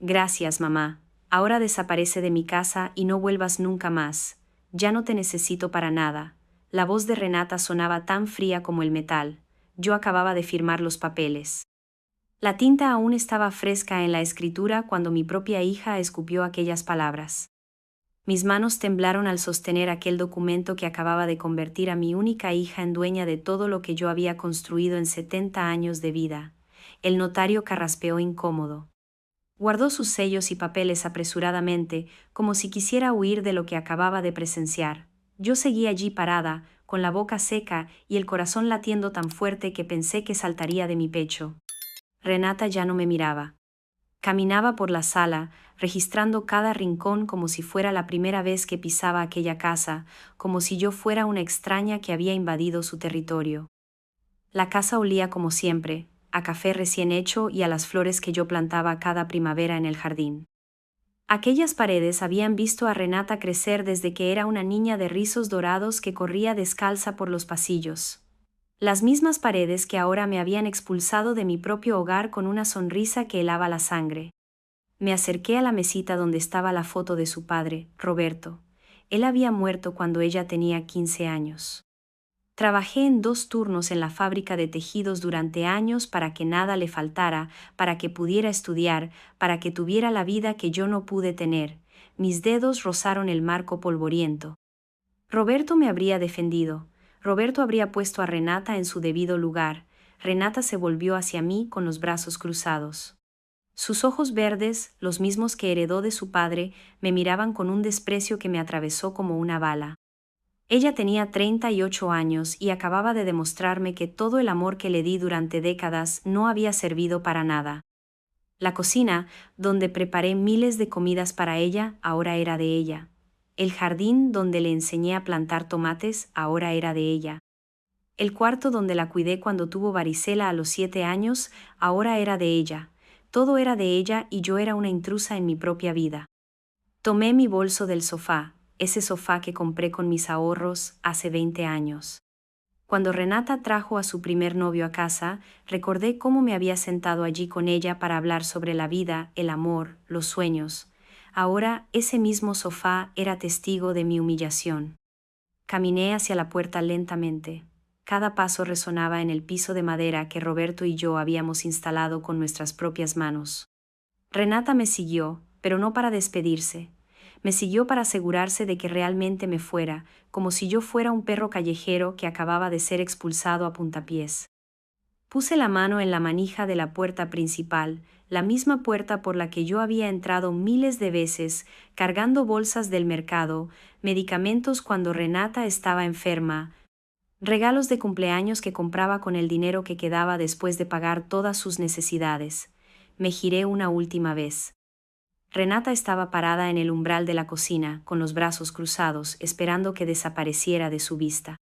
Gracias, mamá. Ahora desaparece de mi casa y no vuelvas nunca más. Ya no te necesito para nada. La voz de Renata sonaba tan fría como el metal. Yo acababa de firmar los papeles. La tinta aún estaba fresca en la escritura cuando mi propia hija escupió aquellas palabras. Mis manos temblaron al sostener aquel documento que acababa de convertir a mi única hija en dueña de todo lo que yo había construido en 70 años de vida. El notario carraspeó incómodo. Guardó sus sellos y papeles apresuradamente, como si quisiera huir de lo que acababa de presenciar. Yo seguí allí parada, con la boca seca y el corazón latiendo tan fuerte que pensé que saltaría de mi pecho. Renata ya no me miraba. Caminaba por la sala, registrando cada rincón como si fuera la primera vez que pisaba aquella casa, como si yo fuera una extraña que había invadido su territorio. La casa olía como siempre, a café recién hecho y a las flores que yo plantaba cada primavera en el jardín. Aquellas paredes habían visto a Renata crecer desde que era una niña de rizos dorados que corría descalza por los pasillos. Las mismas paredes que ahora me habían expulsado de mi propio hogar con una sonrisa que helaba la sangre. Me acerqué a la mesita donde estaba la foto de su padre, Roberto. Él había muerto cuando ella tenía 15 años. Trabajé en 2 turnos en la fábrica de tejidos durante años para que nada le faltara, para que pudiera estudiar, para que tuviera la vida que yo no pude tener. Mis dedos rozaron el marco polvoriento. Roberto me habría defendido. Roberto habría puesto a Renata en su debido lugar. Renata se volvió hacia mí con los brazos cruzados. Sus ojos verdes, los mismos que heredó de su padre, me miraban con un desprecio que me atravesó como una bala. Ella tenía 38 años y acababa de demostrarme que todo el amor que le di durante décadas no había servido para nada. La cocina, donde preparé miles de comidas para ella, ahora era de ella. El jardín donde le enseñé a plantar tomates, ahora era de ella. El cuarto donde la cuidé cuando tuvo varicela a los 7 años, ahora era de ella. Todo era de ella y yo era una intrusa en mi propia vida. Tomé mi bolso del sofá, ese sofá que compré con mis ahorros hace 20 años. Cuando Renata trajo a su primer novio a casa, recordé cómo me había sentado allí con ella para hablar sobre la vida, el amor, los sueños. Ahora ese mismo sofá era testigo de mi humillación. Caminé hacia la puerta lentamente. Cada paso resonaba en el piso de madera que Roberto y yo habíamos instalado con nuestras propias manos. Renata me siguió, pero no para despedirse. Me siguió para asegurarse de que realmente me fuera, como si yo fuera un perro callejero que acababa de ser expulsado a puntapiés. Puse la mano en la manija de la puerta principal, la misma puerta por la que yo había entrado miles de veces, cargando bolsas del mercado, medicamentos cuando Renata estaba enferma, regalos de cumpleaños que compraba con el dinero que quedaba después de pagar todas sus necesidades. Me giré una última vez. Renata estaba parada en el umbral de la cocina, con los brazos cruzados, esperando que desapareciera de su vista.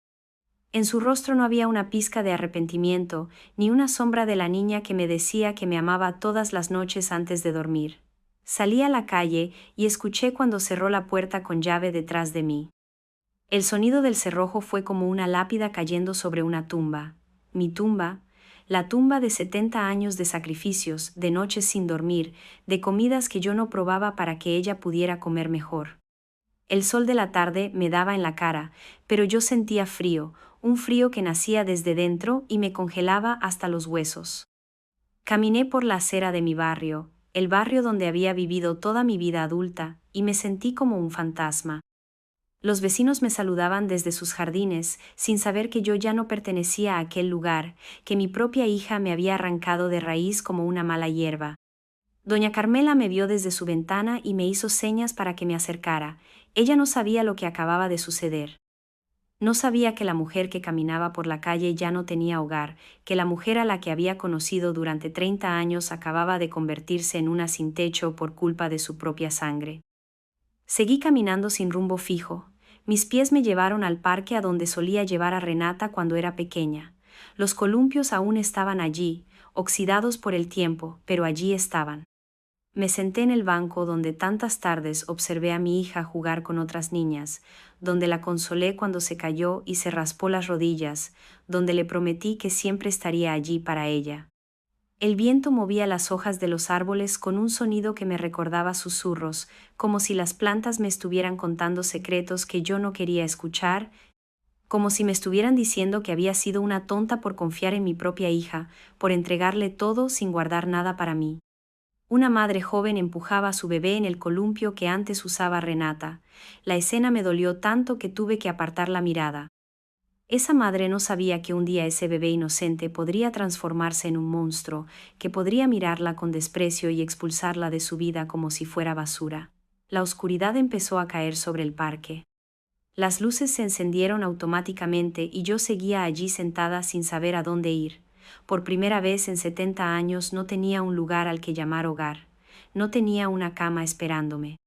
En su rostro no había una pizca de arrepentimiento, ni una sombra de la niña que me decía que me amaba todas las noches antes de dormir. Salí a la calle y escuché cuando cerró la puerta con llave detrás de mí. El sonido del cerrojo fue como una lápida cayendo sobre una tumba. Mi tumba, la tumba de 70 años de sacrificios, de noches sin dormir, de comidas que yo no probaba para que ella pudiera comer mejor. El sol de la tarde me daba en la cara, pero yo sentía frío, un frío que nacía desde dentro y me congelaba hasta los huesos. Caminé por la acera de mi barrio, el barrio donde había vivido toda mi vida adulta, y me sentí como un fantasma. Los vecinos me saludaban desde sus jardines, sin saber que yo ya no pertenecía a aquel lugar, que mi propia hija me había arrancado de raíz como una mala hierba. Doña Carmela me vio desde su ventana y me hizo señas para que me acercara. Ella no sabía lo que acababa de suceder. No sabía que la mujer que caminaba por la calle ya no tenía hogar, que la mujer a la que había conocido durante 30 años acababa de convertirse en una sin techo por culpa de su propia sangre. Seguí caminando sin rumbo fijo. Mis pies me llevaron al parque a donde solía llevar a Renata cuando era pequeña. Los columpios aún estaban allí, oxidados por el tiempo, pero allí estaban. Me senté en el banco donde tantas tardes observé a mi hija jugar con otras niñas, donde la consolé cuando se cayó y se raspó las rodillas, donde le prometí que siempre estaría allí para ella. El viento movía las hojas de los árboles con un sonido que me recordaba susurros, como si las plantas me estuvieran contando secretos que yo no quería escuchar, como si me estuvieran diciendo que había sido una tonta por confiar en mi propia hija, por entregarle todo sin guardar nada para mí. Una madre joven empujaba a su bebé en el columpio que antes usaba Renata. La escena me dolió tanto que tuve que apartar la mirada. Esa madre no sabía que un día ese bebé inocente podría transformarse en un monstruo, que podría mirarla con desprecio y expulsarla de su vida como si fuera basura. La oscuridad empezó a caer sobre el parque. Las luces se encendieron automáticamente y yo seguía allí sentada sin saber a dónde ir. Por primera vez en 70 años no tenía un lugar al que llamar hogar. No tenía una cama esperándome.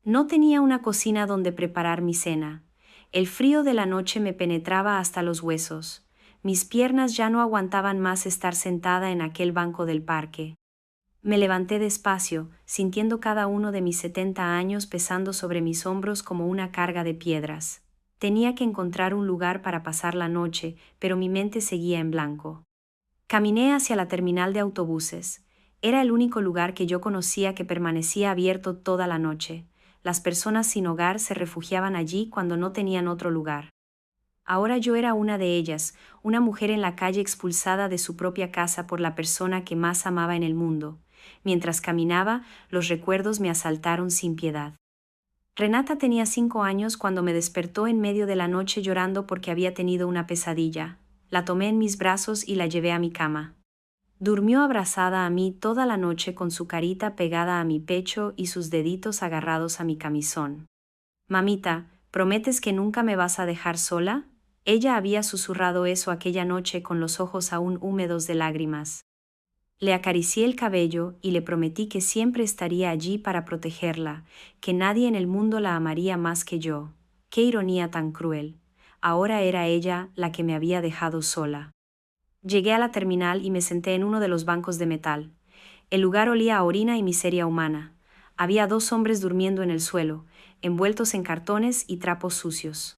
No tenía una cocina donde preparar mi cena. El frío de la noche me penetraba hasta los huesos. Mis piernas ya no aguantaban más estar sentada en aquel banco del parque. Me levanté despacio, sintiendo cada uno de mis 70 años pesando sobre mis hombros como una carga de piedras. Tenía que encontrar un lugar para pasar la noche, pero mi mente seguía en blanco. Caminé hacia la terminal de autobuses. Era el único lugar que yo conocía que permanecía abierto toda la noche. Las personas sin hogar se refugiaban allí cuando no tenían otro lugar. Ahora yo era una de ellas, una mujer en la calle expulsada de su propia casa por la persona que más amaba en el mundo. Mientras caminaba, los recuerdos me asaltaron sin piedad. Renata tenía 5 años cuando me despertó en medio de la noche llorando porque había tenido una pesadilla. La tomé en mis brazos y la llevé a mi cama. Durmió abrazada a mí toda la noche con su carita pegada a mi pecho y sus deditos agarrados a mi camisón. Mamita, ¿prometes que nunca me vas a dejar sola? Ella había susurrado eso aquella noche con los ojos aún húmedos de lágrimas. Le acaricié el cabello y le prometí que siempre estaría allí para protegerla, que nadie en el mundo la amaría más que yo. Qué ironía tan cruel. Ahora era ella la que me había dejado sola. Llegué a la terminal y me senté en uno de los bancos de metal. El lugar olía a orina y miseria humana. Había 2 hombres durmiendo en el suelo, envueltos en cartones y trapos sucios.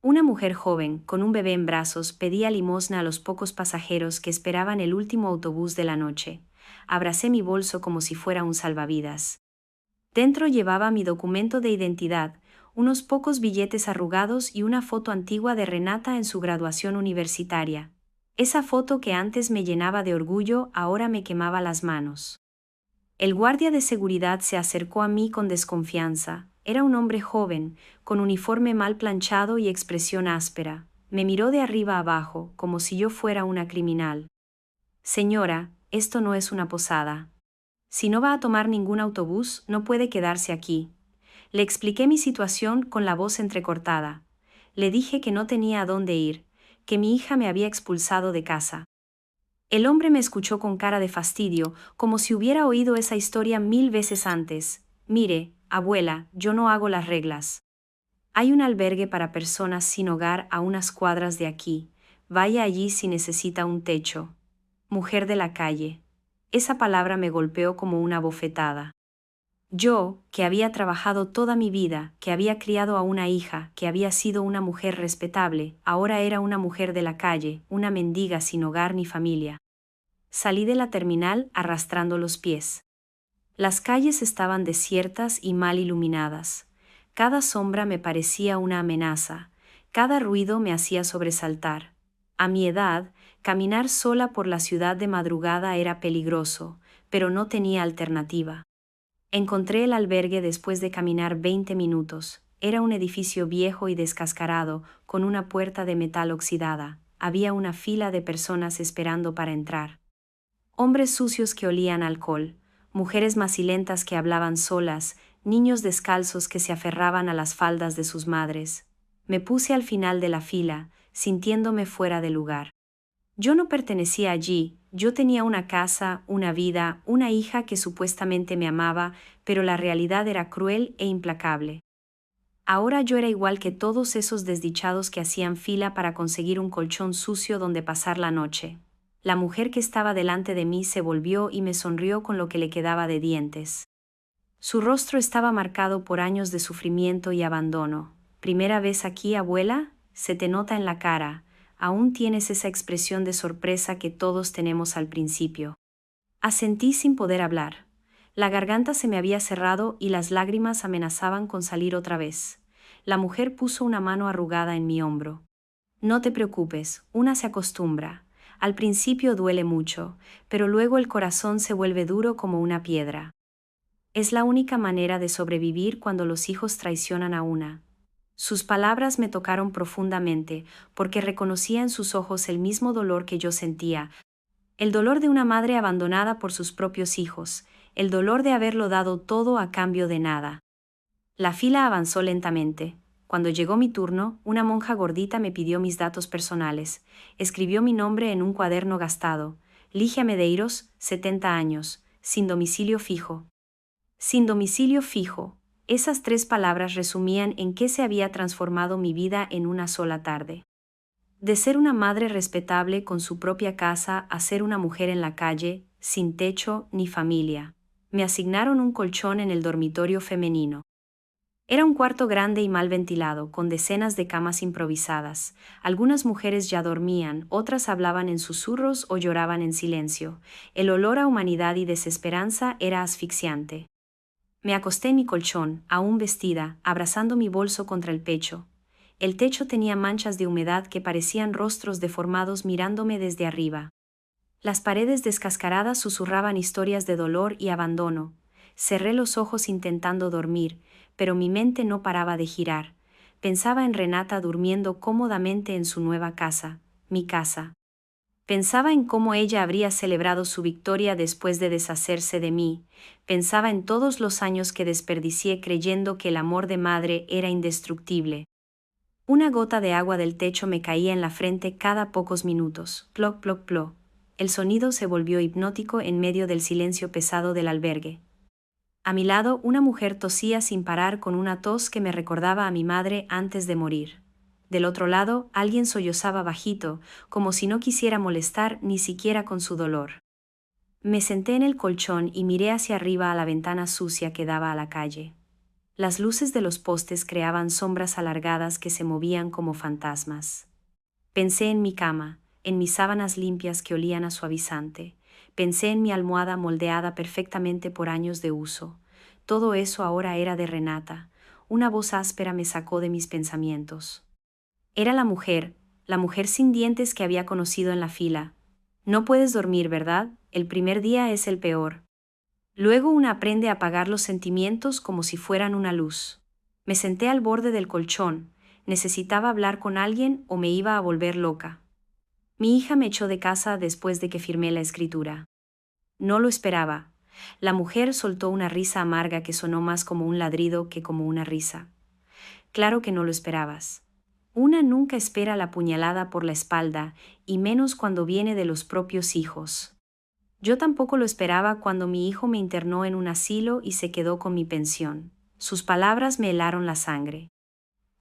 Una mujer joven, con un bebé en brazos, pedía limosna a los pocos pasajeros que esperaban el último autobús de la noche. Abracé mi bolso como si fuera un salvavidas. Dentro llevaba mi documento de identidad, unos pocos billetes arrugados y una foto antigua de Renata en su graduación universitaria. Esa foto que antes me llenaba de orgullo ahora me quemaba las manos. El guardia de seguridad se acercó a mí con desconfianza. Era un hombre joven, con uniforme mal planchado y expresión áspera. Me miró de arriba abajo, como si yo fuera una criminal. Señora, esto no es una posada. Si no va a tomar ningún autobús, no puede quedarse aquí. Le expliqué mi situación con la voz entrecortada. Le dije que no tenía a dónde ir, que mi hija me había expulsado de casa. El hombre me escuchó con cara de fastidio, como si hubiera oído esa historia 1000 veces antes. Mire, abuela, yo no hago las reglas. Hay un albergue para personas sin hogar a unas cuadras de aquí. Vaya allí si necesita un techo. Mujer de la calle. Esa palabra me golpeó como una bofetada. Yo, que había trabajado toda mi vida, que había criado a una hija, que había sido una mujer respetable, ahora era una mujer de la calle, una mendiga sin hogar ni familia. Salí de la terminal arrastrando los pies. Las calles estaban desiertas y mal iluminadas. Cada sombra me parecía una amenaza, cada ruido me hacía sobresaltar. A mi edad, caminar sola por la ciudad de madrugada era peligroso, pero no tenía alternativa. Encontré el albergue después de caminar 20 minutos. Era un edificio viejo y descascarado, con una puerta de metal oxidada. Había una fila de personas esperando para entrar. Hombres sucios que olían alcohol, mujeres macilentas que hablaban solas, niños descalzos que se aferraban a las faldas de sus madres. Me puse al final de la fila, sintiéndome fuera de lugar. Yo no pertenecía allí, yo tenía una casa, una vida, una hija que supuestamente me amaba, pero la realidad era cruel e implacable. Ahora yo era igual que todos esos desdichados que hacían fila para conseguir un colchón sucio donde pasar la noche. La mujer que estaba delante de mí se volvió y me sonrió con lo que le quedaba de dientes. Su rostro estaba marcado por años de sufrimiento y abandono. ¿Primera vez aquí, abuela? Se te nota en la cara. Aún tienes esa expresión de sorpresa que todos tenemos al principio. Asentí sin poder hablar. La garganta se me había cerrado y las lágrimas amenazaban con salir otra vez. La mujer puso una mano arrugada en mi hombro. No te preocupes, una se acostumbra. Al principio duele mucho, pero luego el corazón se vuelve duro como una piedra. Es la única manera de sobrevivir cuando los hijos traicionan a una. Sus palabras me tocaron profundamente, porque reconocía en sus ojos el mismo dolor que yo sentía, el dolor de una madre abandonada por sus propios hijos, el dolor de haberlo dado todo a cambio de nada. La fila avanzó lentamente. Cuando llegó mi turno, una monja gordita me pidió mis datos personales. Escribió mi nombre en un cuaderno gastado. Ligia Medeiros, 70 años, sin domicilio fijo. Sin domicilio fijo. Esas 3 palabras resumían en qué se había transformado mi vida en una sola tarde. De ser una madre respetable con su propia casa a ser una mujer en la calle, sin techo ni familia. Me asignaron un colchón en el dormitorio femenino. Era un cuarto grande y mal ventilado, con decenas de camas improvisadas. Algunas mujeres ya dormían, otras hablaban en susurros o lloraban en silencio. El olor a humanidad y desesperanza era asfixiante. Me acosté en mi colchón, aún vestida, abrazando mi bolso contra el pecho. El techo tenía manchas de humedad que parecían rostros deformados mirándome desde arriba. Las paredes descascaradas susurraban historias de dolor y abandono. Cerré los ojos intentando dormir, pero mi mente no paraba de girar. Pensaba en Renata durmiendo cómodamente en su nueva casa, mi casa. Pensaba en cómo ella habría celebrado su victoria después de deshacerse de mí. Pensaba en todos los años que desperdicié creyendo que el amor de madre era indestructible. Una gota de agua del techo me caía en la frente cada pocos minutos. Ploc, ploc, ploc. El sonido se volvió hipnótico en medio del silencio pesado del albergue. A mi lado, una mujer tosía sin parar con una tos que me recordaba a mi madre antes de morir. Del otro lado, alguien sollozaba bajito, como si no quisiera molestar ni siquiera con su dolor. Me senté en el colchón y miré hacia arriba a la ventana sucia que daba a la calle. Las luces de los postes creaban sombras alargadas que se movían como fantasmas. Pensé en mi cama, en mis sábanas limpias que olían a suavizante. Pensé en mi almohada moldeada perfectamente por años de uso. Todo eso ahora era de Renata. Una voz áspera me sacó de mis pensamientos. Era la mujer sin dientes que había conocido en la fila. No puedes dormir, ¿verdad? El primer día es el peor. Luego una aprende a apagar los sentimientos como si fueran una luz. Me senté al borde del colchón. Necesitaba hablar con alguien o me iba a volver loca. Mi hija me echó de casa después de que firmé la escritura. No lo esperaba. La mujer soltó una risa amarga que sonó más como un ladrido que como una risa. Claro que no lo esperabas. Una nunca espera la puñalada por la espalda, y menos cuando viene de los propios hijos. Yo tampoco lo esperaba cuando mi hijo me internó en un asilo y se quedó con mi pensión. Sus palabras me helaron la sangre.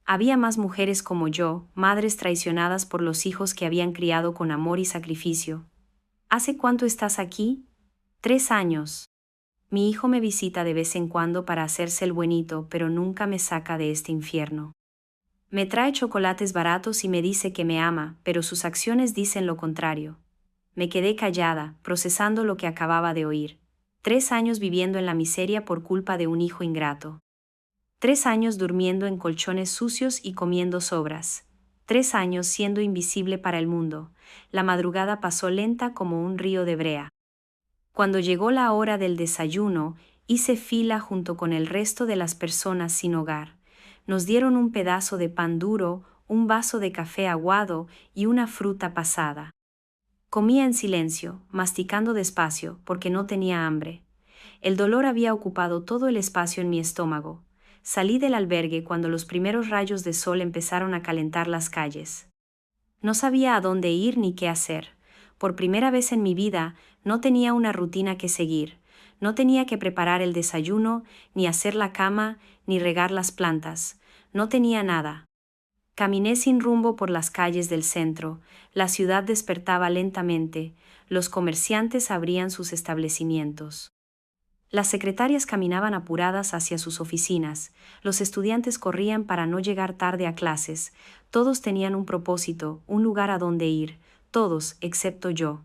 Había más mujeres como yo, madres traicionadas por los hijos que habían criado con amor y sacrificio. ¿Hace cuánto estás aquí? 3 años. Mi hijo me visita de vez en cuando para hacerse el buenito, pero nunca me saca de este infierno. Me trae chocolates baratos y me dice que me ama, pero sus acciones dicen lo contrario. Me quedé callada, procesando lo que acababa de oír. 3 años viviendo en la miseria por culpa de un hijo ingrato. 3 años durmiendo en colchones sucios y comiendo sobras. 3 años siendo invisible para el mundo. La madrugada pasó lenta como un río de brea. Cuando llegó la hora del desayuno, hice fila junto con el resto de las personas sin hogar. Nos dieron un pedazo de pan duro, un vaso de café aguado y una fruta pasada. Comía en silencio, masticando despacio, porque no tenía hambre. El dolor había ocupado todo el espacio en mi estómago. Salí del albergue cuando los primeros rayos de sol empezaron a calentar las calles. No sabía a dónde ir ni qué hacer. Por primera vez en mi vida, no tenía una rutina que seguir. No tenía que preparar el desayuno, ni hacer la cama, ni regar las plantas. No tenía nada. Caminé sin rumbo por las calles del centro. La ciudad despertaba lentamente. Los comerciantes abrían sus establecimientos. Las secretarias caminaban apuradas hacia sus oficinas. Los estudiantes corrían para no llegar tarde a clases. Todos tenían un propósito, un lugar a donde ir. Todos, excepto yo.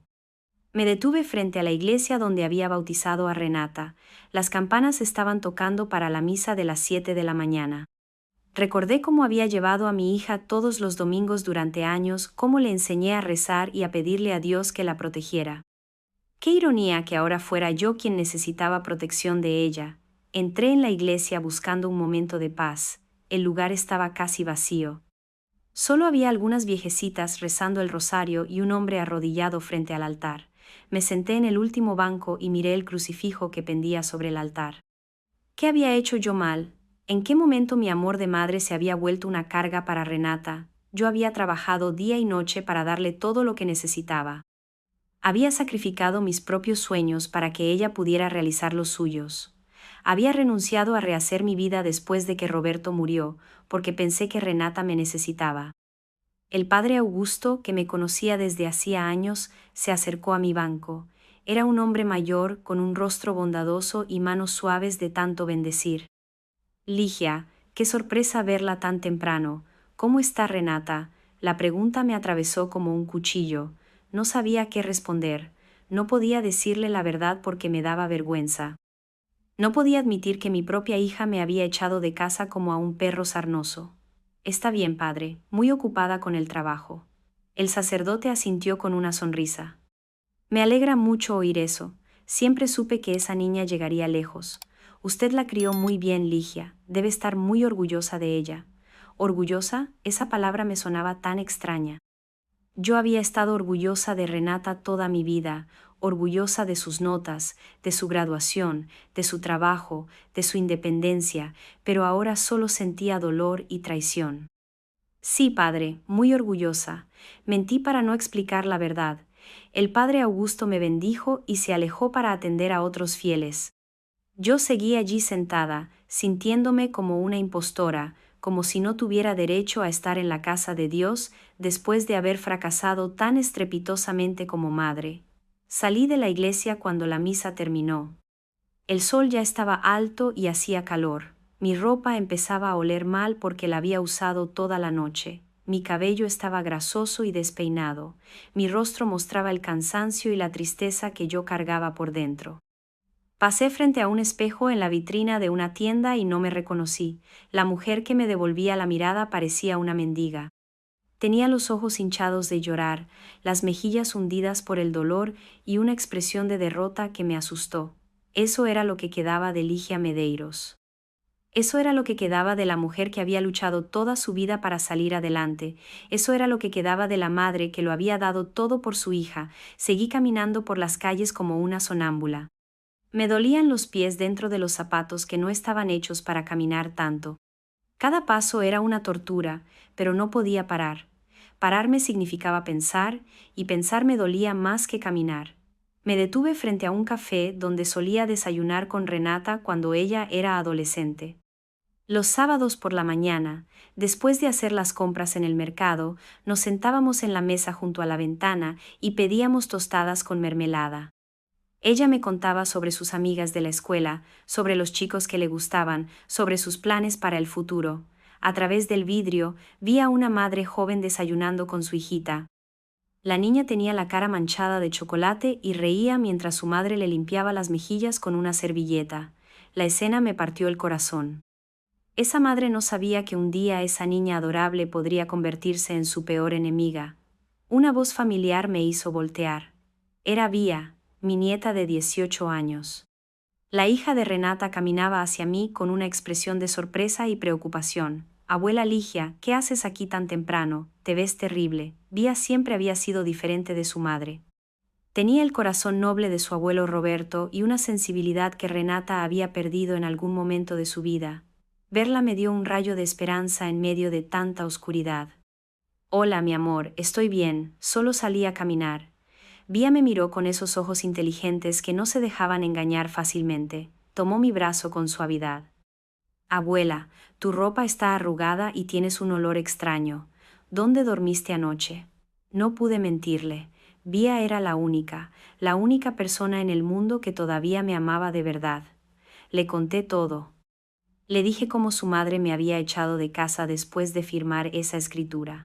Me detuve frente a la iglesia donde había bautizado a Renata. Las campanas estaban tocando para la misa de las 7 de la mañana. Recordé cómo había llevado a mi hija todos los domingos durante años, cómo le enseñé a rezar y a pedirle a Dios que la protegiera. Qué ironía que ahora fuera yo quien necesitaba protección de ella. Entré en la iglesia buscando un momento de paz. El lugar estaba casi vacío. Solo había algunas viejecitas rezando el rosario y un hombre arrodillado frente al altar. Me senté en el último banco y miré el crucifijo que pendía sobre el altar. ¿Qué había hecho yo mal? ¿En qué momento mi amor de madre se había vuelto una carga para Renata? Yo había trabajado día y noche para darle todo lo que necesitaba. Había sacrificado mis propios sueños para que ella pudiera realizar los suyos. Había renunciado a rehacer mi vida después de que Roberto murió, porque pensé que Renata me necesitaba. El padre Augusto, que me conocía desde hacía años, se acercó a mi banco. Era un hombre mayor, con un rostro bondadoso y manos suaves de tanto bendecir. Ligia, qué sorpresa verla tan temprano. ¿Cómo está Renata? La pregunta me atravesó como un cuchillo. No sabía qué responder. No podía decirle la verdad porque me daba vergüenza. No podía admitir que mi propia hija me había echado de casa como a un perro sarnoso. Está bien, padre, muy ocupada con el trabajo. El sacerdote asintió con una sonrisa. Me alegra mucho oír eso. Siempre supe que esa niña llegaría lejos. Usted la crió muy bien, Ligia. Debe estar muy orgullosa de ella. ¿Orgullosa? Esa palabra me sonaba tan extraña. Yo había estado orgullosa de Renata toda mi vida, orgullosa de sus notas, de su graduación, de su trabajo, de su independencia, pero ahora solo sentía dolor y traición. Sí, padre, muy orgullosa. Mentí para no explicar la verdad. El padre Augusto me bendijo y se alejó para atender a otros fieles. Yo seguí allí sentada, sintiéndome como una impostora, como si no tuviera derecho a estar en la casa de Dios después de haber fracasado tan estrepitosamente como madre. Salí de la iglesia cuando la misa terminó. El sol ya estaba alto y hacía calor. Mi ropa empezaba a oler mal porque la había usado toda la noche. Mi cabello estaba grasoso y despeinado. Mi rostro mostraba el cansancio y la tristeza que yo cargaba por dentro. Pasé frente a un espejo en la vitrina de una tienda y no me reconocí. La mujer que me devolvía la mirada parecía una mendiga. Tenía los ojos hinchados de llorar, las mejillas hundidas por el dolor y una expresión de derrota que me asustó. Eso era lo que quedaba de Ligia Medeiros. Eso era lo que quedaba de la mujer que había luchado toda su vida para salir adelante. Eso era lo que quedaba de la madre que lo había dado todo por su hija. Seguí caminando por las calles como una sonámbula. Me dolían los pies dentro de los zapatos que no estaban hechos para caminar tanto. Cada paso era una tortura, pero no podía parar. Pararme significaba pensar, y pensar me dolía más que caminar. Me detuve frente a un café donde solía desayunar con Renata cuando ella era adolescente. Los sábados por la mañana, después de hacer las compras en el mercado, nos sentábamos en la mesa junto a la ventana y pedíamos tostadas con mermelada. Ella me contaba sobre sus amigas de la escuela, sobre los chicos que le gustaban, sobre sus planes para el futuro. A través del vidrio vi a una madre joven desayunando con su hijita. La niña tenía la cara manchada de chocolate y reía mientras su madre le limpiaba las mejillas con una servilleta. La escena me partió el corazón. Esa madre no sabía que un día esa niña adorable podría convertirse en su peor enemiga. Una voz familiar me hizo voltear. Era Vía, mi nieta de 18 años. La hija de Renata caminaba hacia mí con una expresión de sorpresa y preocupación. Abuela Ligia, ¿qué haces aquí tan temprano? Te ves terrible. Vía siempre había sido diferente de su madre. Tenía el corazón noble de su abuelo Roberto y una sensibilidad que Renata había perdido en algún momento de su vida. Verla me dio un rayo de esperanza en medio de tanta oscuridad. Hola, mi amor, estoy bien, solo salí a caminar. Vía me miró con esos ojos inteligentes que no se dejaban engañar fácilmente. Tomó mi brazo con suavidad. Abuela, tu ropa está arrugada y tienes un olor extraño. ¿Dónde dormiste anoche? No pude mentirle. Vía era la única persona en el mundo que todavía me amaba de verdad. Le conté todo. Le dije cómo su madre me había echado de casa después de firmar esa escritura.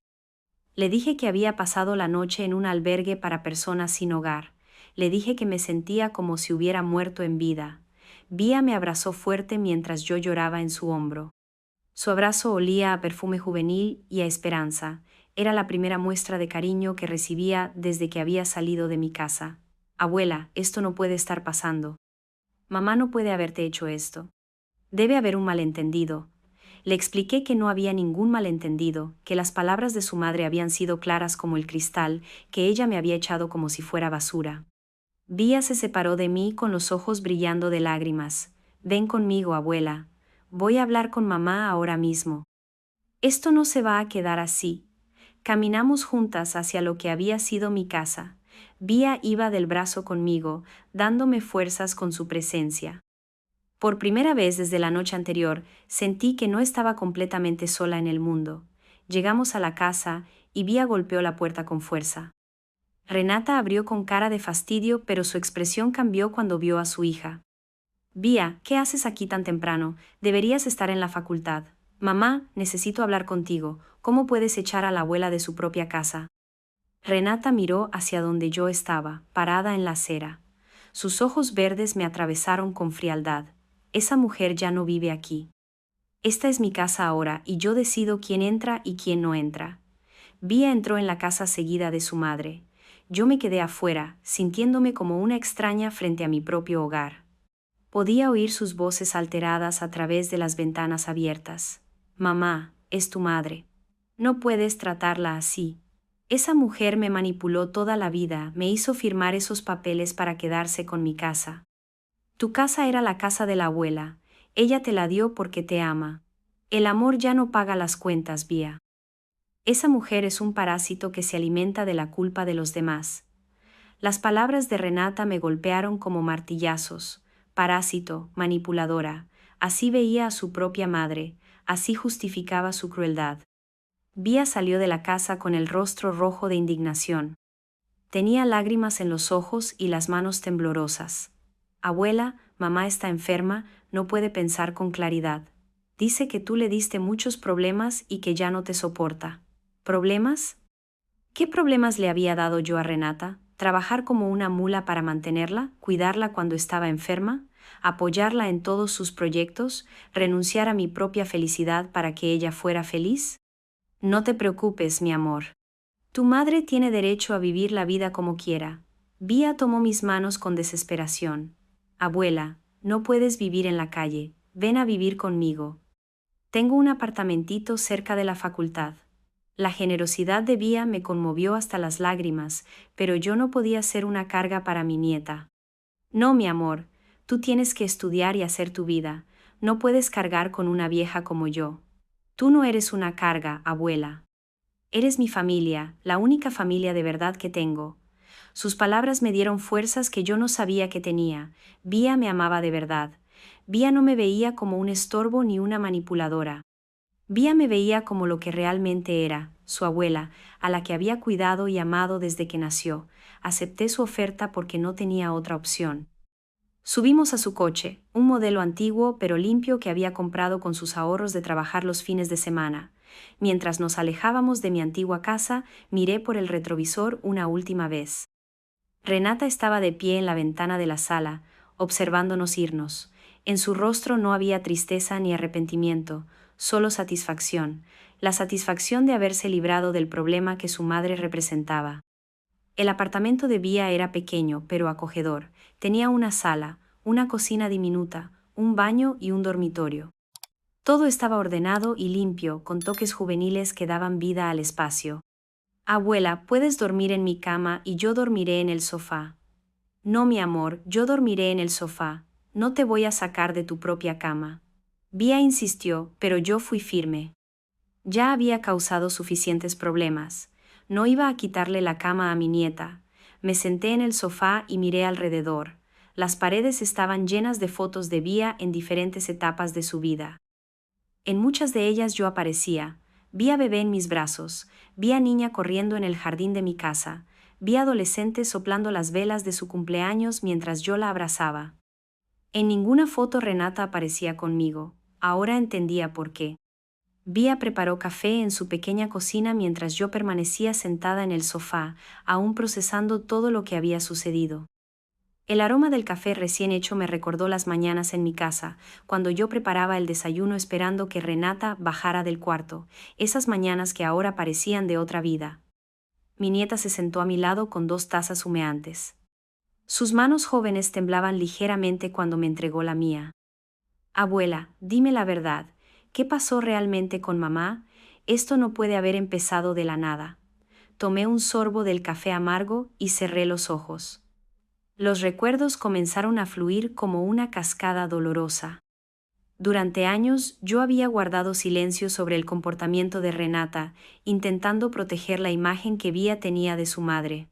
Le dije que había pasado la noche en un albergue para personas sin hogar. Le dije que me sentía como si hubiera muerto en vida. Vía me abrazó fuerte mientras yo lloraba en su hombro. Su abrazo olía a perfume juvenil y a esperanza. Era la primera muestra de cariño que recibía desde que había salido de mi casa. Abuela, esto no puede estar pasando. Mamá no puede haberte hecho esto. Debe haber un malentendido. Le expliqué que no había ningún malentendido, que las palabras de su madre habían sido claras como el cristal, que ella me había echado como si fuera basura. Vía se separó de mí con los ojos brillando de lágrimas. Ven conmigo, abuela. Voy a hablar con mamá ahora mismo. Esto no se va a quedar así. Caminamos juntas hacia lo que había sido mi casa. Vía iba del brazo conmigo, dándome fuerzas con su presencia. Por primera vez desde la noche anterior, sentí que no estaba completamente sola en el mundo. Llegamos a la casa y Vía golpeó la puerta con fuerza. Renata abrió con cara de fastidio, pero su expresión cambió cuando vio a su hija. Vía, ¿qué haces aquí tan temprano? Deberías estar en la facultad. Mamá, necesito hablar contigo. ¿Cómo puedes echar a la abuela de su propia casa? Renata miró hacia donde yo estaba, parada en la acera. Sus ojos verdes me atravesaron con frialdad. Esa mujer ya no vive aquí. Esta es mi casa ahora y yo decido quién entra y quién no entra. Vía entró en la casa seguida de su madre. Yo me quedé afuera, sintiéndome como una extraña frente a mi propio hogar. Podía oír sus voces alteradas a través de las ventanas abiertas. Mamá, es tu madre. No puedes tratarla así. Esa mujer me manipuló toda la vida, me hizo firmar esos papeles para quedarse con mi casa. Tu casa era la casa de la abuela. Ella te la dio porque te ama. El amor ya no paga las cuentas, Vía. Esa mujer es un parásito que se alimenta de la culpa de los demás. Las palabras de Renata me golpearon como martillazos. Parásito, manipuladora. Así veía a su propia madre, así justificaba su crueldad. Vía salió de la casa con el rostro rojo de indignación. Tenía lágrimas en los ojos y las manos temblorosas. Abuela, mamá está enferma, no puede pensar con claridad. Dice que tú le diste muchos problemas y que ya no te soporta. ¿Problemas? ¿Qué problemas le había dado yo a Renata? ¿Trabajar como una mula para mantenerla? ¿Cuidarla cuando estaba enferma? ¿Apoyarla en todos sus proyectos? ¿Renunciar a mi propia felicidad para que ella fuera feliz? No te preocupes, mi amor. Tu madre tiene derecho a vivir la vida como quiera. Vía tomó mis manos con desesperación. Abuela, no puedes vivir en la calle, ven a vivir conmigo. Tengo un apartamentito cerca de la facultad. La generosidad de Vía me conmovió hasta las lágrimas, pero yo no podía ser una carga para mi nieta. No, mi amor, tú tienes que estudiar y hacer tu vida, no puedes cargar con una vieja como yo. Tú no eres una carga, abuela. Eres mi familia, la única familia de verdad que tengo. Sus palabras me dieron fuerzas que yo no sabía que tenía. Vía me amaba de verdad. Vía no me veía como un estorbo ni una manipuladora. Vía me veía como lo que realmente era, su abuela, a la que había cuidado y amado desde que nació. Acepté su oferta porque no tenía otra opción. Subimos a su coche, un modelo antiguo pero limpio que había comprado con sus ahorros de trabajar los fines de semana. Mientras nos alejábamos de mi antigua casa, miré por el retrovisor una última vez. Renata estaba de pie en la ventana de la sala, observándonos irnos. En su rostro no había tristeza ni arrepentimiento, solo satisfacción, la satisfacción de haberse librado del problema que su madre representaba. El apartamento de Vía era pequeño, pero acogedor. Tenía una sala, una cocina diminuta, un baño y un dormitorio. Todo estaba ordenado y limpio, con toques juveniles que daban vida al espacio. Abuela, puedes dormir en mi cama y yo dormiré en el sofá. No, mi amor, yo dormiré en el sofá. No te voy a sacar de tu propia cama. Vía insistió, pero yo fui firme. Ya había causado suficientes problemas. No iba a quitarle la cama a mi nieta. Me senté en el sofá y miré alrededor. Las paredes estaban llenas de fotos de Vía en diferentes etapas de su vida. En muchas de ellas yo aparecía. Vi a bebé en mis brazos, vi a niña corriendo en el jardín de mi casa, vi a adolescente soplando las velas de su cumpleaños mientras yo la abrazaba. En ninguna foto Renata aparecía conmigo, ahora entendía por qué. Vía preparó café en su pequeña cocina mientras yo permanecía sentada en el sofá, aún procesando todo lo que había sucedido. El aroma del café recién hecho me recordó las mañanas en mi casa, cuando yo preparaba el desayuno esperando que Renata bajara del cuarto, esas mañanas que ahora parecían de otra vida. Mi nieta se sentó a mi lado con 2 tazas humeantes. Sus manos jóvenes temblaban ligeramente cuando me entregó la mía. Abuela, dime la verdad, ¿qué pasó realmente con mamá? Esto no puede haber empezado de la nada. Tomé un sorbo del café amargo y cerré los ojos. Los recuerdos comenzaron a fluir como una cascada dolorosa. Durante años yo había guardado silencio sobre el comportamiento de Renata, intentando proteger la imagen que Vía tenía de su madre.